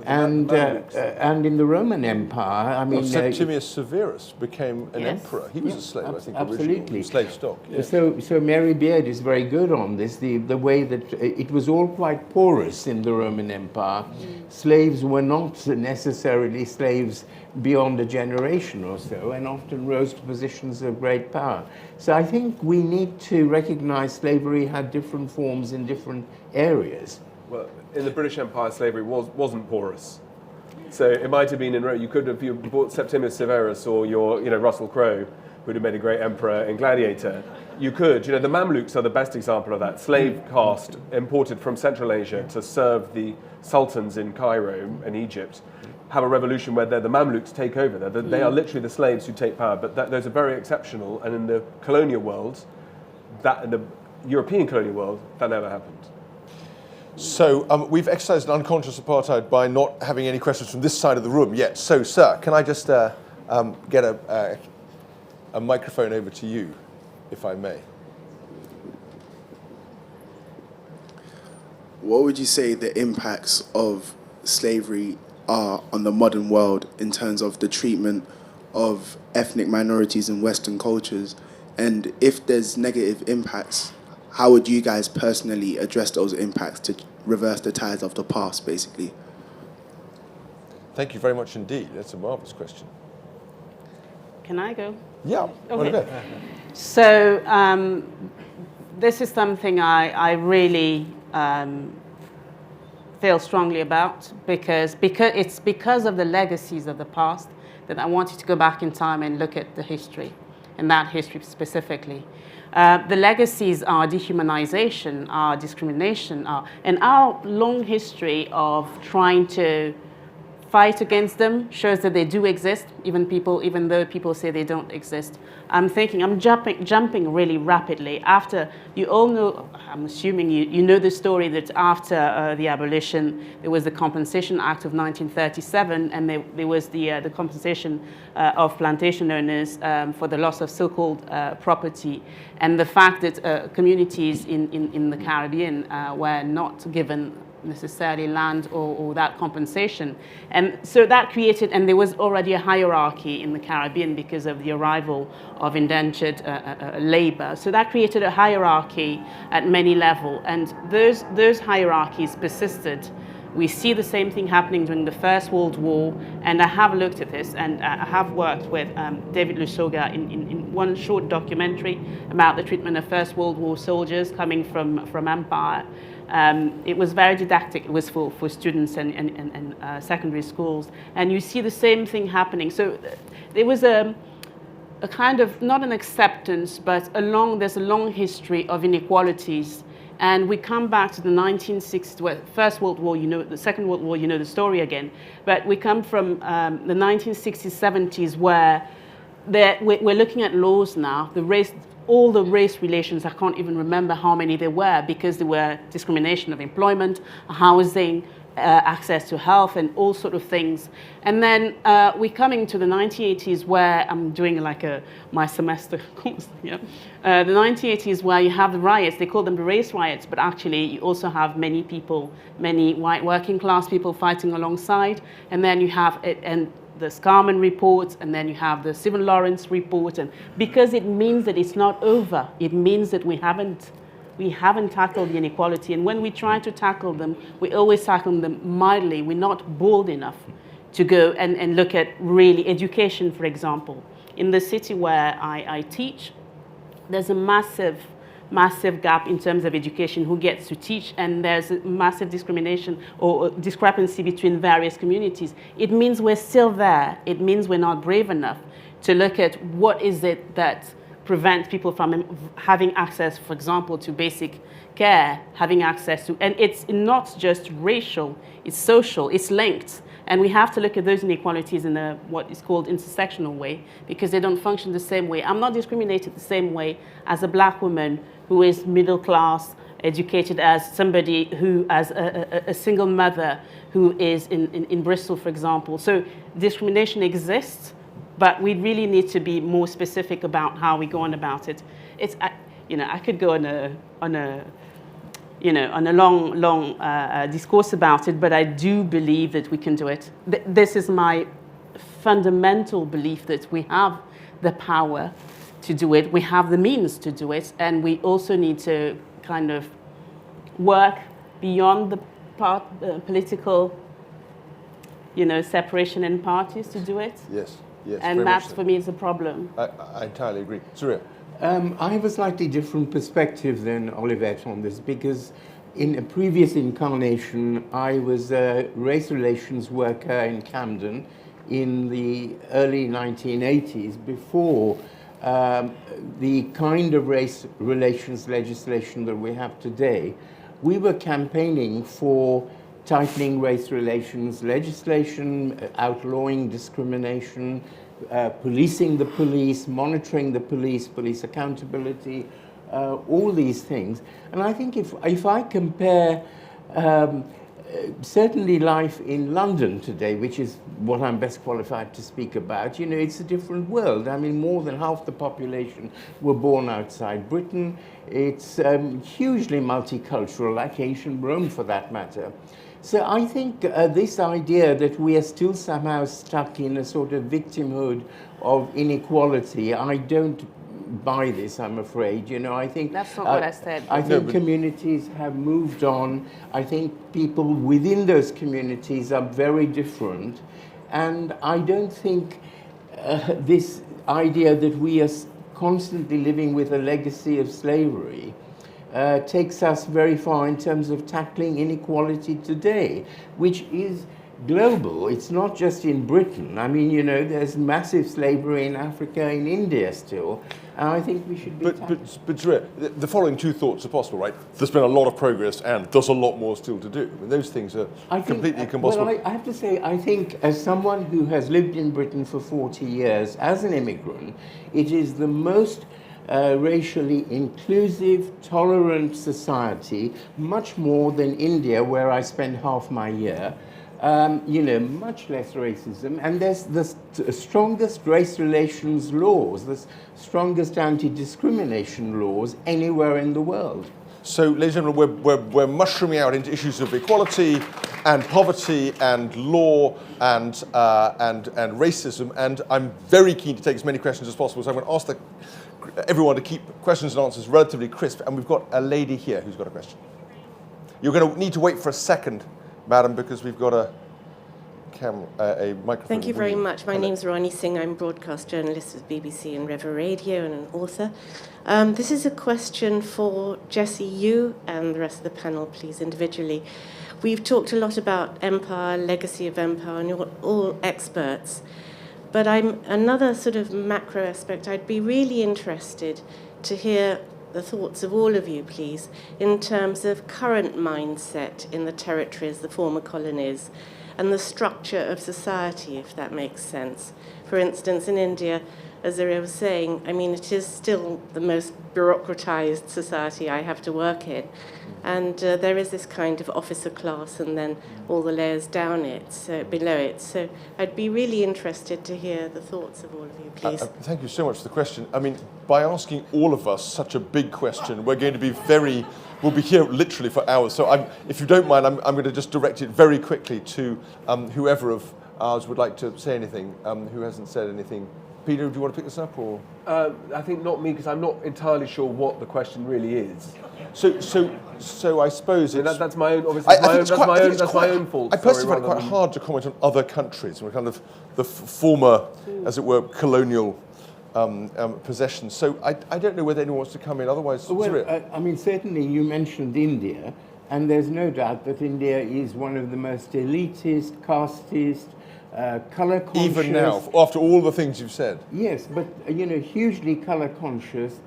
Speaker 3: And in the Roman Empire, I mean...
Speaker 1: Septimius Severus became an emperor. He was a slave, I think, originally. Slave stock. Yeah.
Speaker 3: So Mary Beard is very good on this, the way that it was all quite porous in the Roman Empire. Slaves were not necessarily slaves beyond a generation or so, and often rose to positions of great power. So I think we need to recognize slavery had different forms in different areas.
Speaker 4: Well, in the British Empire, slavery wasn't porous. So it might have been you could have, if you bought Septimius Severus or your, Russell Crowe, who would have made a great emperor in Gladiator. You could, the Mamluks are the best example of that. Slave caste imported from Central Asia to serve the sultans in Cairo and Egypt, have a revolution where the Mamluks take over. They are literally the slaves who take power, but those are very exceptional. And in the colonial world, in the European colonial world, that never happened.
Speaker 1: So we've exercised an unconscious apartheid by not having any questions from this side of the room yet. So, sir, can I just get a microphone over to you, if I may?
Speaker 7: What would you say the impacts of slavery are on the modern world in terms of the treatment of ethnic minorities in Western cultures? And if there's negative impacts, how would you guys personally address those impacts to reverse the tides of the past, basically?
Speaker 1: Thank you very much indeed. That's a marvelous question.
Speaker 2: Can I go?
Speaker 1: Yeah.
Speaker 2: Okay. So this is something I really feel strongly about because it's because of the legacies of the past that I wanted to go back in time and look at the history, and that history specifically. The legacies are dehumanization, are discrimination, and our long history of trying to fight against them shows that they do exist, even though people say they don't exist. I'm jumping really rapidly. After, you all know, I'm assuming you know the story that after the abolition, there was the Compensation Act of 1937, and there was the compensation of plantation owners for the loss of so-called property, and the fact that communities in the Caribbean were not given necessarily land or that compensation. And so that created, and there was already a hierarchy in the Caribbean because of the arrival of indentured labor. So that created a hierarchy at many levels, and those hierarchies persisted. We see the same thing happening during the First World War, and I have looked at this, and I have worked with David Lusoga in one short documentary about the treatment of First World War soldiers coming from Empire. It was very didactic. It was for students and secondary schools, and you see the same thing happening. So there was a kind of, not an acceptance, but there's a long history of inequalities. And we come back to the 1960s, well, First World War, you know, the Second World War, you know the story again. But we come from the 1960s, 70s, where we're looking at laws now, all the race relations, I can't even remember how many there were, because there were discrimination of employment, housing, access to health, and all sort of things. And then we're coming to the 1980s, where I'm doing like my semester course. Yeah. The 1980s, where you have the riots. They call them the race riots, but actually you also have many white working class people fighting alongside. And then you have the Scarman report, and then you have the Stephen Lawrence report, and because it means that it's not over, it means that we haven't tackled the inequality, and when we try to tackle them, we always tackle them mildly. We're not bold enough to go and look at really education, for example. In the city where I teach, there's a massive gap in terms of education, who gets to teach, and there's a massive discrimination or discrepancy between various communities. It means we're still there. It means we're not brave enough to look at what is it that prevents people from having access, for example, to basic care, having access to, and it's not just racial, it's social, it's linked. And we have to look at those inequalities in what is called intersectional way, because they don't function the same way. I'm not discriminated the same way as a black woman who is middle class, educated, as somebody who, as a single mother who is in Bristol, for example. So discrimination exists, but we really need to be more specific about how we go on about it. I could go on a long discourse about it, but I do believe that we can do it. This is my fundamental belief, that we have the power to do it, we have the means to do it, and we also need to kind of work beyond the political, separation in parties to do it.
Speaker 1: Yes.
Speaker 2: And that's, for me, is a problem.
Speaker 1: I entirely agree. Zareer?
Speaker 3: I have a slightly different perspective than Olivette on this, because in a previous incarnation, I was a race relations worker in Camden in the early 1980s, before the kind of race relations legislation that we have today. We were campaigning for tightening race relations legislation, outlawing discrimination, policing the police, monitoring the police accountability, all these things. And I think if I compare certainly life in London today, which is what I'm best qualified to speak about, it's a different world. I mean, more than half the population were born outside Britain. It's hugely multicultural, like ancient Rome for that matter. So I think this idea that we are still somehow stuck in a sort of victimhood of inequality, I don't buy this, I'm afraid. I think
Speaker 2: that's not what I said.
Speaker 3: I think communities have moved on. I think people within those communities are very different, and I don't think this idea that we are constantly living with a legacy of slavery takes us very far in terms of tackling inequality today, which is global. It's not just in Britain. I mean, there's massive slavery in Africa, in India still. And I think we should be...
Speaker 1: But Zareer, the following two thoughts are possible, right? There's been a lot of progress and there's a lot more still to do. I mean, those things are completely incompossible.
Speaker 3: Well, I have to say, I think as someone who has lived in Britain for 40 years, as an immigrant, it is the most racially inclusive, tolerant society, much more than India, where I spend half my year. Much less racism, and there's the strongest race relations laws, the strongest anti-discrimination laws anywhere in the world.
Speaker 1: So, ladies and gentlemen, we're mushrooming out into issues of equality and poverty and law and racism, and I'm very keen to take as many questions as possible, so I'm going to ask everyone to keep questions and answers relatively crisp, and we've got a lady here who's got a question. You're going to need to wait for a second, Madam, because we've got a microphone.
Speaker 8: Thank you very much. My name's Ronnie Singh. I'm a broadcast journalist with BBC and River Radio and an author. This is a question for Jessie, you and the rest of the panel, please, individually. We've talked a lot about empire, legacy of empire, and you're all experts. But I'm another sort of macro aspect. I'd be really interested to hear the thoughts of all of you, please, in terms of current mindset in the territories, the former colonies, and the structure of society, if that makes sense. For instance, in India, as Zareer was saying, I mean, it is still the most bureaucratized society I have to work in. And there is this kind of officer class and then all the layers below it. So I'd be really interested to hear the thoughts of all of you, please.
Speaker 1: Thank you so much for the question. I mean, by asking all of us such a big question, we're going to be we'll be here literally for hours. So if you don't mind, I'm going to just direct it very quickly to whoever of ours would like to say anything, who hasn't said anything. Peter, do you want to pick this up, or?
Speaker 4: I think not me, because I'm not entirely sure what the question really is.
Speaker 1: So I suppose it's...
Speaker 4: That's my own, obviously, that's my own fault.
Speaker 1: I personally find it quite hard to comment on other countries, kind of the former, as it were, colonial possessions. So I don't know whether anyone wants to come in, otherwise...
Speaker 3: I mean, certainly you mentioned India, and there's no doubt that India is one of the most elitist, casteist, colour conscious.
Speaker 1: Even now, after all the things you've said.
Speaker 3: Yes, but hugely colour conscious.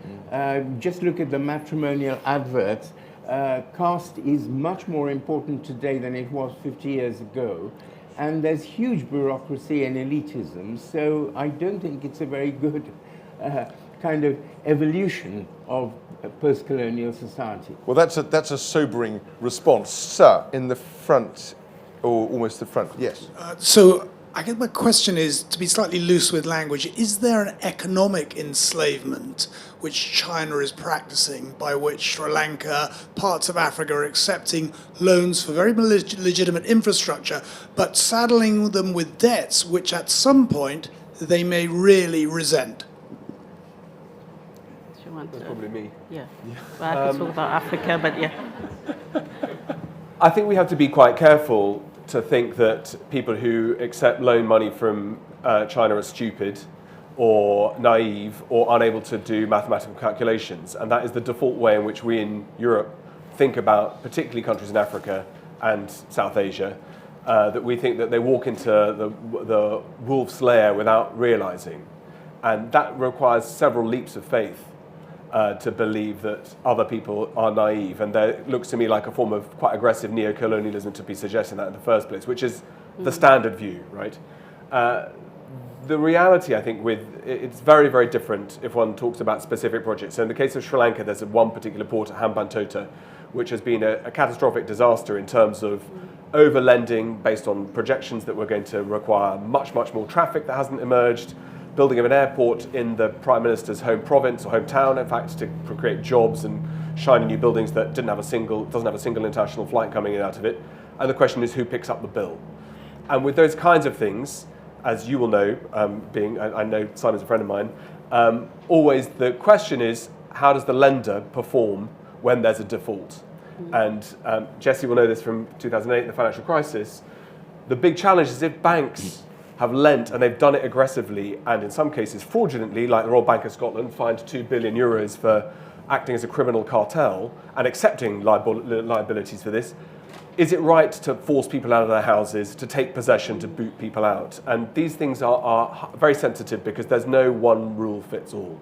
Speaker 3: Just look at the matrimonial adverts. Caste is much more important today than it was 50 years ago. And there's huge bureaucracy and elitism. So I don't think it's a very good kind of evolution of post-colonial society.
Speaker 1: Well, that's a sobering response. Sir, in the front, or almost the front, yes.
Speaker 9: So I guess my question is, to be slightly loose with language, is there an economic enslavement which China is practicing, by which Sri Lanka, parts of Africa are accepting loans for very legitimate infrastructure, but saddling them with debts which at some point they may really resent?
Speaker 4: That's probably me.
Speaker 2: Yeah. Well, I could talk about Africa, but yeah.
Speaker 4: I think we have to be quite careful to think that people who accept loan money from China are stupid or naive or unable to do mathematical calculations. And that is the default way in which we in Europe think about particularly countries in Africa and South Asia, that we think that they walk into the wolf's lair without realizing. And that requires several leaps of faith to believe that other people are naive. And that looks to me like a form of quite aggressive neo-colonialism to be suggesting that in the first place, which is the standard view, right? The reality, I think, it's very, very different if one talks about specific projects. So in the case of Sri Lanka, there's one particular port at Hambantota, which has been a catastrophic disaster in terms of over-lending based on projections that were going to require much, much more traffic that hasn't emerged, building of an airport in the Prime Minister's home province or hometown, in fact, to create jobs and shiny new buildings that doesn't have a single international flight coming in out of it. And the question is, who picks up the bill? And with those kinds of things, as you will know, I know Simon's a friend of mine, always the question is, how does the lender perform when there's a default? And Jessie will know this from 2008, the financial crisis. The big challenge is if banks have lent, and they've done it aggressively, and in some cases fraudulently, like the Royal Bank of Scotland fined €2 billion for acting as a criminal cartel and accepting liabilities for this. is it right to force people out of their houses, to take possession, to boot people out? And these things are very sensitive because there's no one rule fits all.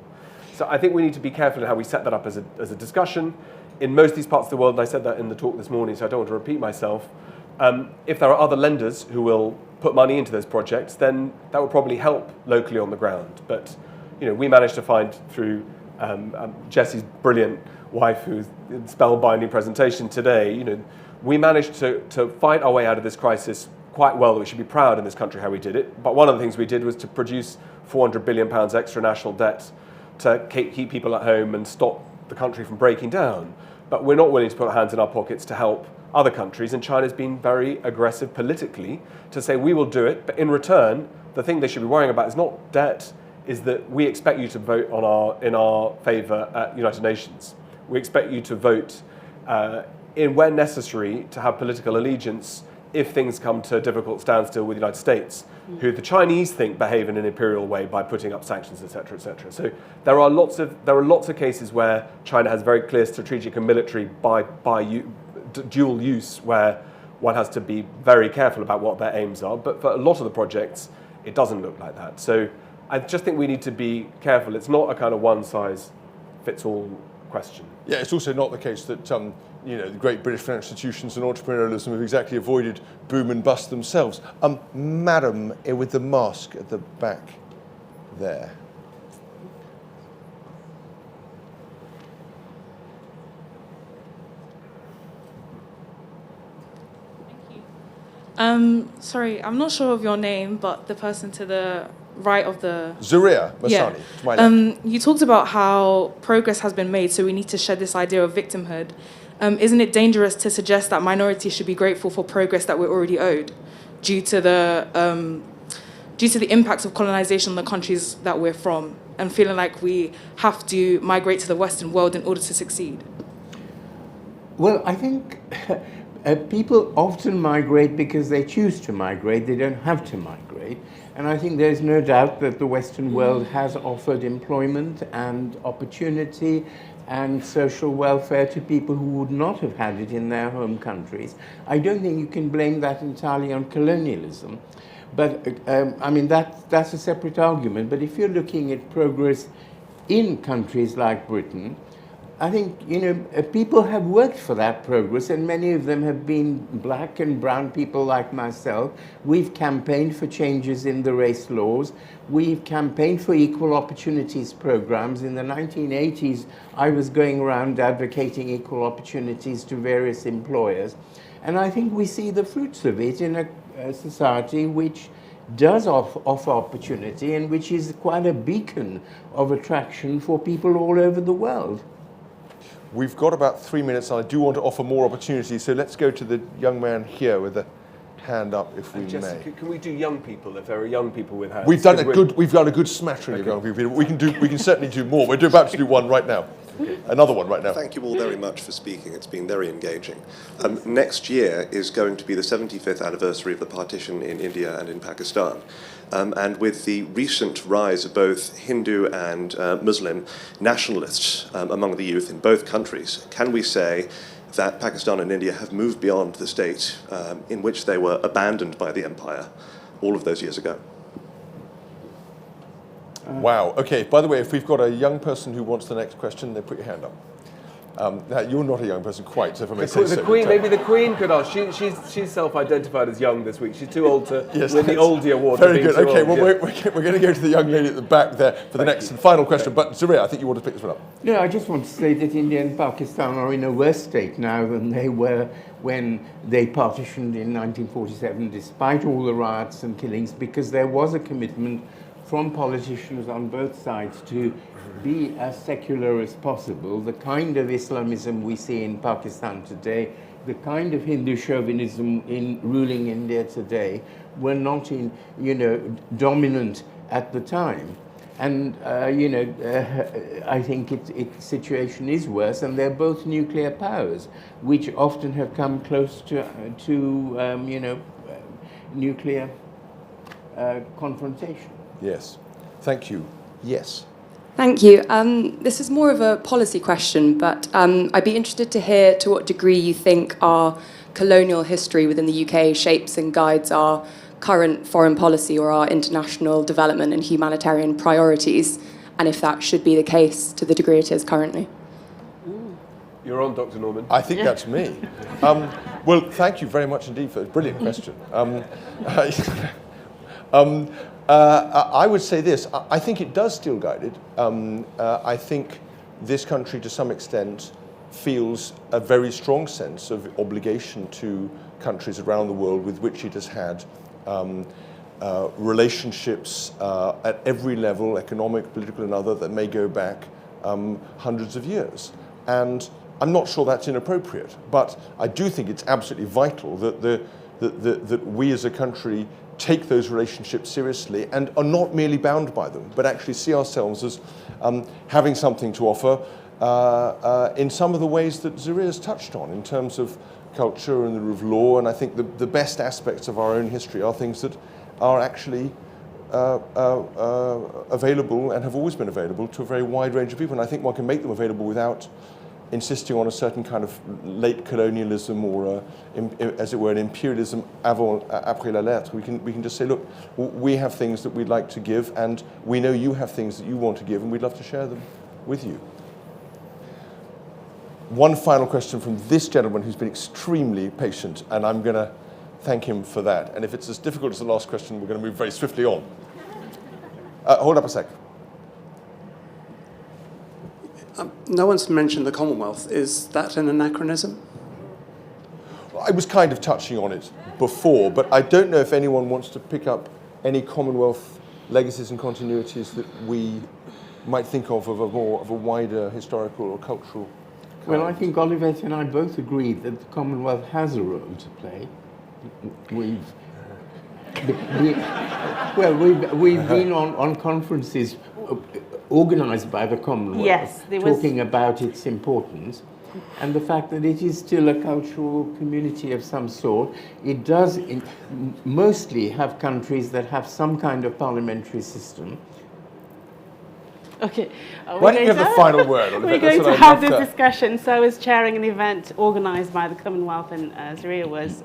Speaker 4: So I think we need to be careful in how we set that up as a discussion. In most of these parts of the world, and I said that in the talk this morning, so I don't want to repeat myself, if there are other lenders who will put money into those projects, then that will probably help locally on the ground. But we managed to find through Jesse's brilliant wife, who's spellbinding presentation today, we managed to fight our way out of this crisis quite well. We should be proud in this country how we did it. But one of the things we did was to produce £400 billion extra national debt to keep people at home and stop the country from breaking down. But we're not willing to put our hands in our pockets to help other countries, and China's been very aggressive politically to say we will do it, but in return, the thing they should be worrying about is not debt, is that we expect you to vote in our favour at United Nations. We expect you to vote where necessary to have political allegiance if things come to a difficult standstill with the United States, who the Chinese think behave in an imperial way by putting up sanctions, etc., etc. So there are lots of cases where China has very clear strategic and military dual use, where one has to be very careful about what their aims are. But for a lot of the projects, it doesn't look like that. So I just think we need to be careful. It's not a kind of one-size-fits-all question.
Speaker 1: Yeah, it's also not the case that the great British financial institutions and entrepreneurialism have exactly avoided boom and bust themselves. Madam with the mask at the back there.
Speaker 10: Sorry, I'm not sure of your name, but the person to the right of the...
Speaker 1: Zareer Masani, to my left.
Speaker 10: You talked about how progress has been made, so we need to shed this idea of victimhood. Isn't it dangerous to suggest that minorities should be grateful for progress that we're already owed due to the impacts of colonization on the countries that we're from, and feeling like we have to migrate to the Western world in order to succeed?
Speaker 3: Well, I think people often migrate because they choose to migrate. They don't have to migrate. And I think there's no doubt that the Western world has offered employment and opportunity and social welfare to people who would not have had it in their home countries. I don't think you can blame that entirely on colonialism. But, that's a separate argument. But if you're looking at progress in countries like Britain, I think, people have worked for that progress, and many of them have been black and brown people like myself. We've campaigned for changes in the race laws. We've campaigned for equal opportunities programs. In the 1980s, I was going around advocating equal opportunities to various employers. And I think we see the fruits of it in a society which does offer opportunity and which is quite a beacon of attraction for people all over the world.
Speaker 1: We've got about 3 minutes, and I do want to offer more opportunities. So let's go to the young man here with the hand up, if we may.
Speaker 4: Can we do young people, if there are young people with hands?
Speaker 1: We've done a good smattering of young people. We can certainly do more. We're about to do one right now. Another one right now.
Speaker 11: Thank you all very much for speaking. It's been very engaging. Next year is going to be the 75th anniversary of the partition in India and in Pakistan. And with the recent rise of both Hindu and Muslim nationalists among the youth in both countries, can we say that Pakistan and India have moved beyond the state in which they were abandoned by the empire all of those years ago?
Speaker 1: Wow. Okay. By the way, if we've got a young person who wants the next question, then put your hand up. You're not a young person quite, so if I may say so.
Speaker 4: The Queen, maybe the Queen could ask. She's self-identified as young this week. She's too old to win the Oldie Award.
Speaker 1: Very good. Okay, well, we're going to go to the young lady at the back there for the next and final question. But Zareer, I think you want to pick this one up.
Speaker 3: No, I just want to say that India and Pakistan are in a worse state now than they were when they partitioned in 1947, despite all the riots and killings, because there was a commitment from politicians on both sides to be as secular as possible. The kind of Islamism we see in Pakistan today, the kind of Hindu chauvinism in ruling India today, were not dominant at the time. And I think its situation is worse, and they're both nuclear powers, which often have come close to nuclear confrontation.
Speaker 1: Yes. Thank you. Yes.
Speaker 12: Thank you. This is more of a policy question, but I'd be interested to hear to what degree you think our colonial history within the UK shapes and guides our current foreign policy or our international development and humanitarian priorities, and if that should be the case to the degree it is currently.
Speaker 4: You're on, Dr. Norman.
Speaker 1: I think that's me. Well, thank you very much indeed for a brilliant question. I would say this. I think it does still guide it. I think this country, to some extent, feels a very strong sense of obligation to countries around the world with which it has had relationships at every level, economic, political, and other, that may go back hundreds of years. And I'm not sure that's inappropriate, but I do think it's absolutely vital that that we as a country take those relationships seriously and are not merely bound by them, but actually see ourselves as having something to offer in some of the ways that Zareer has touched on, in terms of culture and the rule of law. And I think the best aspects of our own history are things that are actually available and have always been available to a very wide range of people. And I think one can make them available without insisting on a certain kind of late colonialism or, as it were, an imperialism après la lettre. We can just say, look, we have things that we'd like to give, and we know you have things that you want to give, and we'd love to share them with you. One final question from this gentleman who's been extremely patient, and I'm going to thank him for that. And if it's as difficult as the last question, we're going to move very swiftly on. Hold up a sec.
Speaker 13: No one's mentioned the Commonwealth. Is that an anachronism?
Speaker 1: I was kind of touching on it before, but I don't know if anyone wants to pick up any Commonwealth legacies and continuities that we might think of a wider historical or cultural kind.
Speaker 3: Well, I think Olivet and I both agree that the Commonwealth has a role to play. We've been on conferences organised by the Commonwealth,
Speaker 2: yes,
Speaker 3: talking about its importance and the fact that it is still a cultural community of some sort. It does mostly have countries that have some kind of parliamentary system.
Speaker 2: Okay.
Speaker 1: Why don't you have the final word?
Speaker 2: We're going to have this discussion. So I was chairing an event organised by the Commonwealth, and Zareer was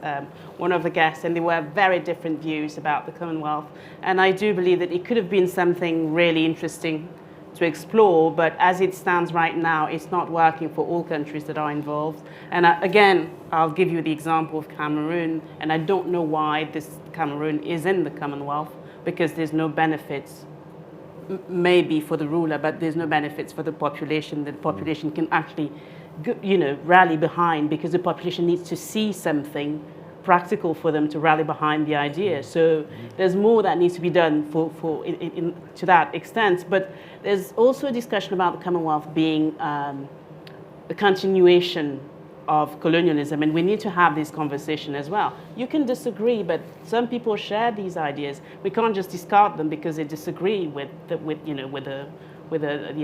Speaker 2: one of the guests, and there were very different views about the Commonwealth. And I do believe that it could have been something really interesting to explore, but as it stands right now, it's not working for all countries that are involved. And again, I'll give you the example of Cameroon, and I don't know why this Cameroon is in the Commonwealth, because there's no benefits, maybe for the ruler, but there's no benefits for the population that the population can actually, rally behind, because the population needs to see something practical for them to rally behind the idea. So there's more that needs to be done to that extent. But there's also a discussion about the Commonwealth being a continuation of colonialism, and we need to have this conversation as well. You can disagree, but some people share these ideas. We can't just discard them because they disagree with the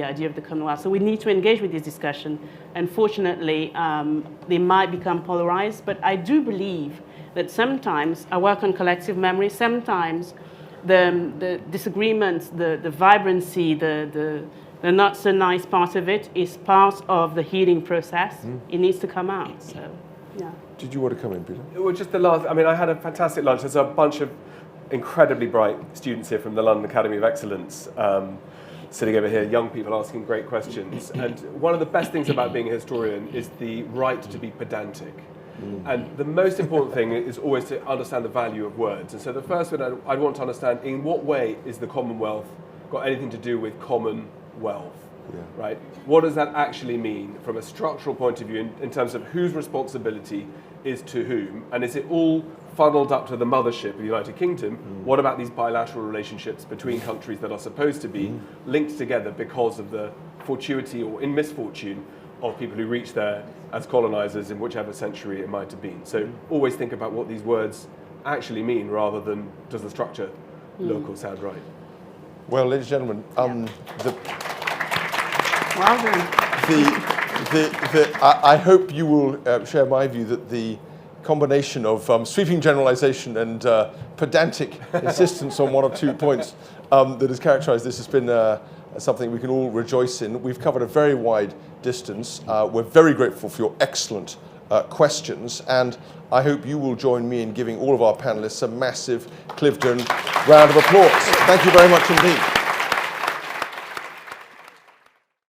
Speaker 2: idea of the Commonwealth. So we need to engage with this discussion. Unfortunately, they might become polarized, but I do believe that sometimes I work on collective memory. Sometimes the disagreements, the vibrancy, the not so nice part of it is part of the healing process. It needs to come out. So, yeah.
Speaker 1: Did you want to come in, Peter?
Speaker 4: Well, just the last. I mean, I had a fantastic lunch. There's a bunch of incredibly bright students here from the London Academy of Excellence. Sitting over here, young people asking great questions. And one of the best things about being a historian is the right to be pedantic. And the most important thing is always to understand the value of words. And so the first one I'd want to understand, in what way is the Commonwealth got anything to do with common wealth? Right? What does that actually mean from a structural point of view in terms of whose responsibility is to whom? And is it all funneled up to the mothership of the United Kingdom? What about these bilateral relationships between countries that are supposed to be linked together because of the fortuity or in misfortune of people who reach there as colonizers in whichever century it might have been? So always think about what these words actually mean rather than does the structure look or sound right.
Speaker 1: Well, ladies and gentlemen, I hope you will share my view that the combination of sweeping generalization and pedantic insistence on one or two points that has characterised this has been something we can all rejoice in. We've covered a very wide distance. We're very grateful for your excellent questions, and I hope you will join me in giving all of our panellists a massive Cliveden round of applause. Thank you very much indeed.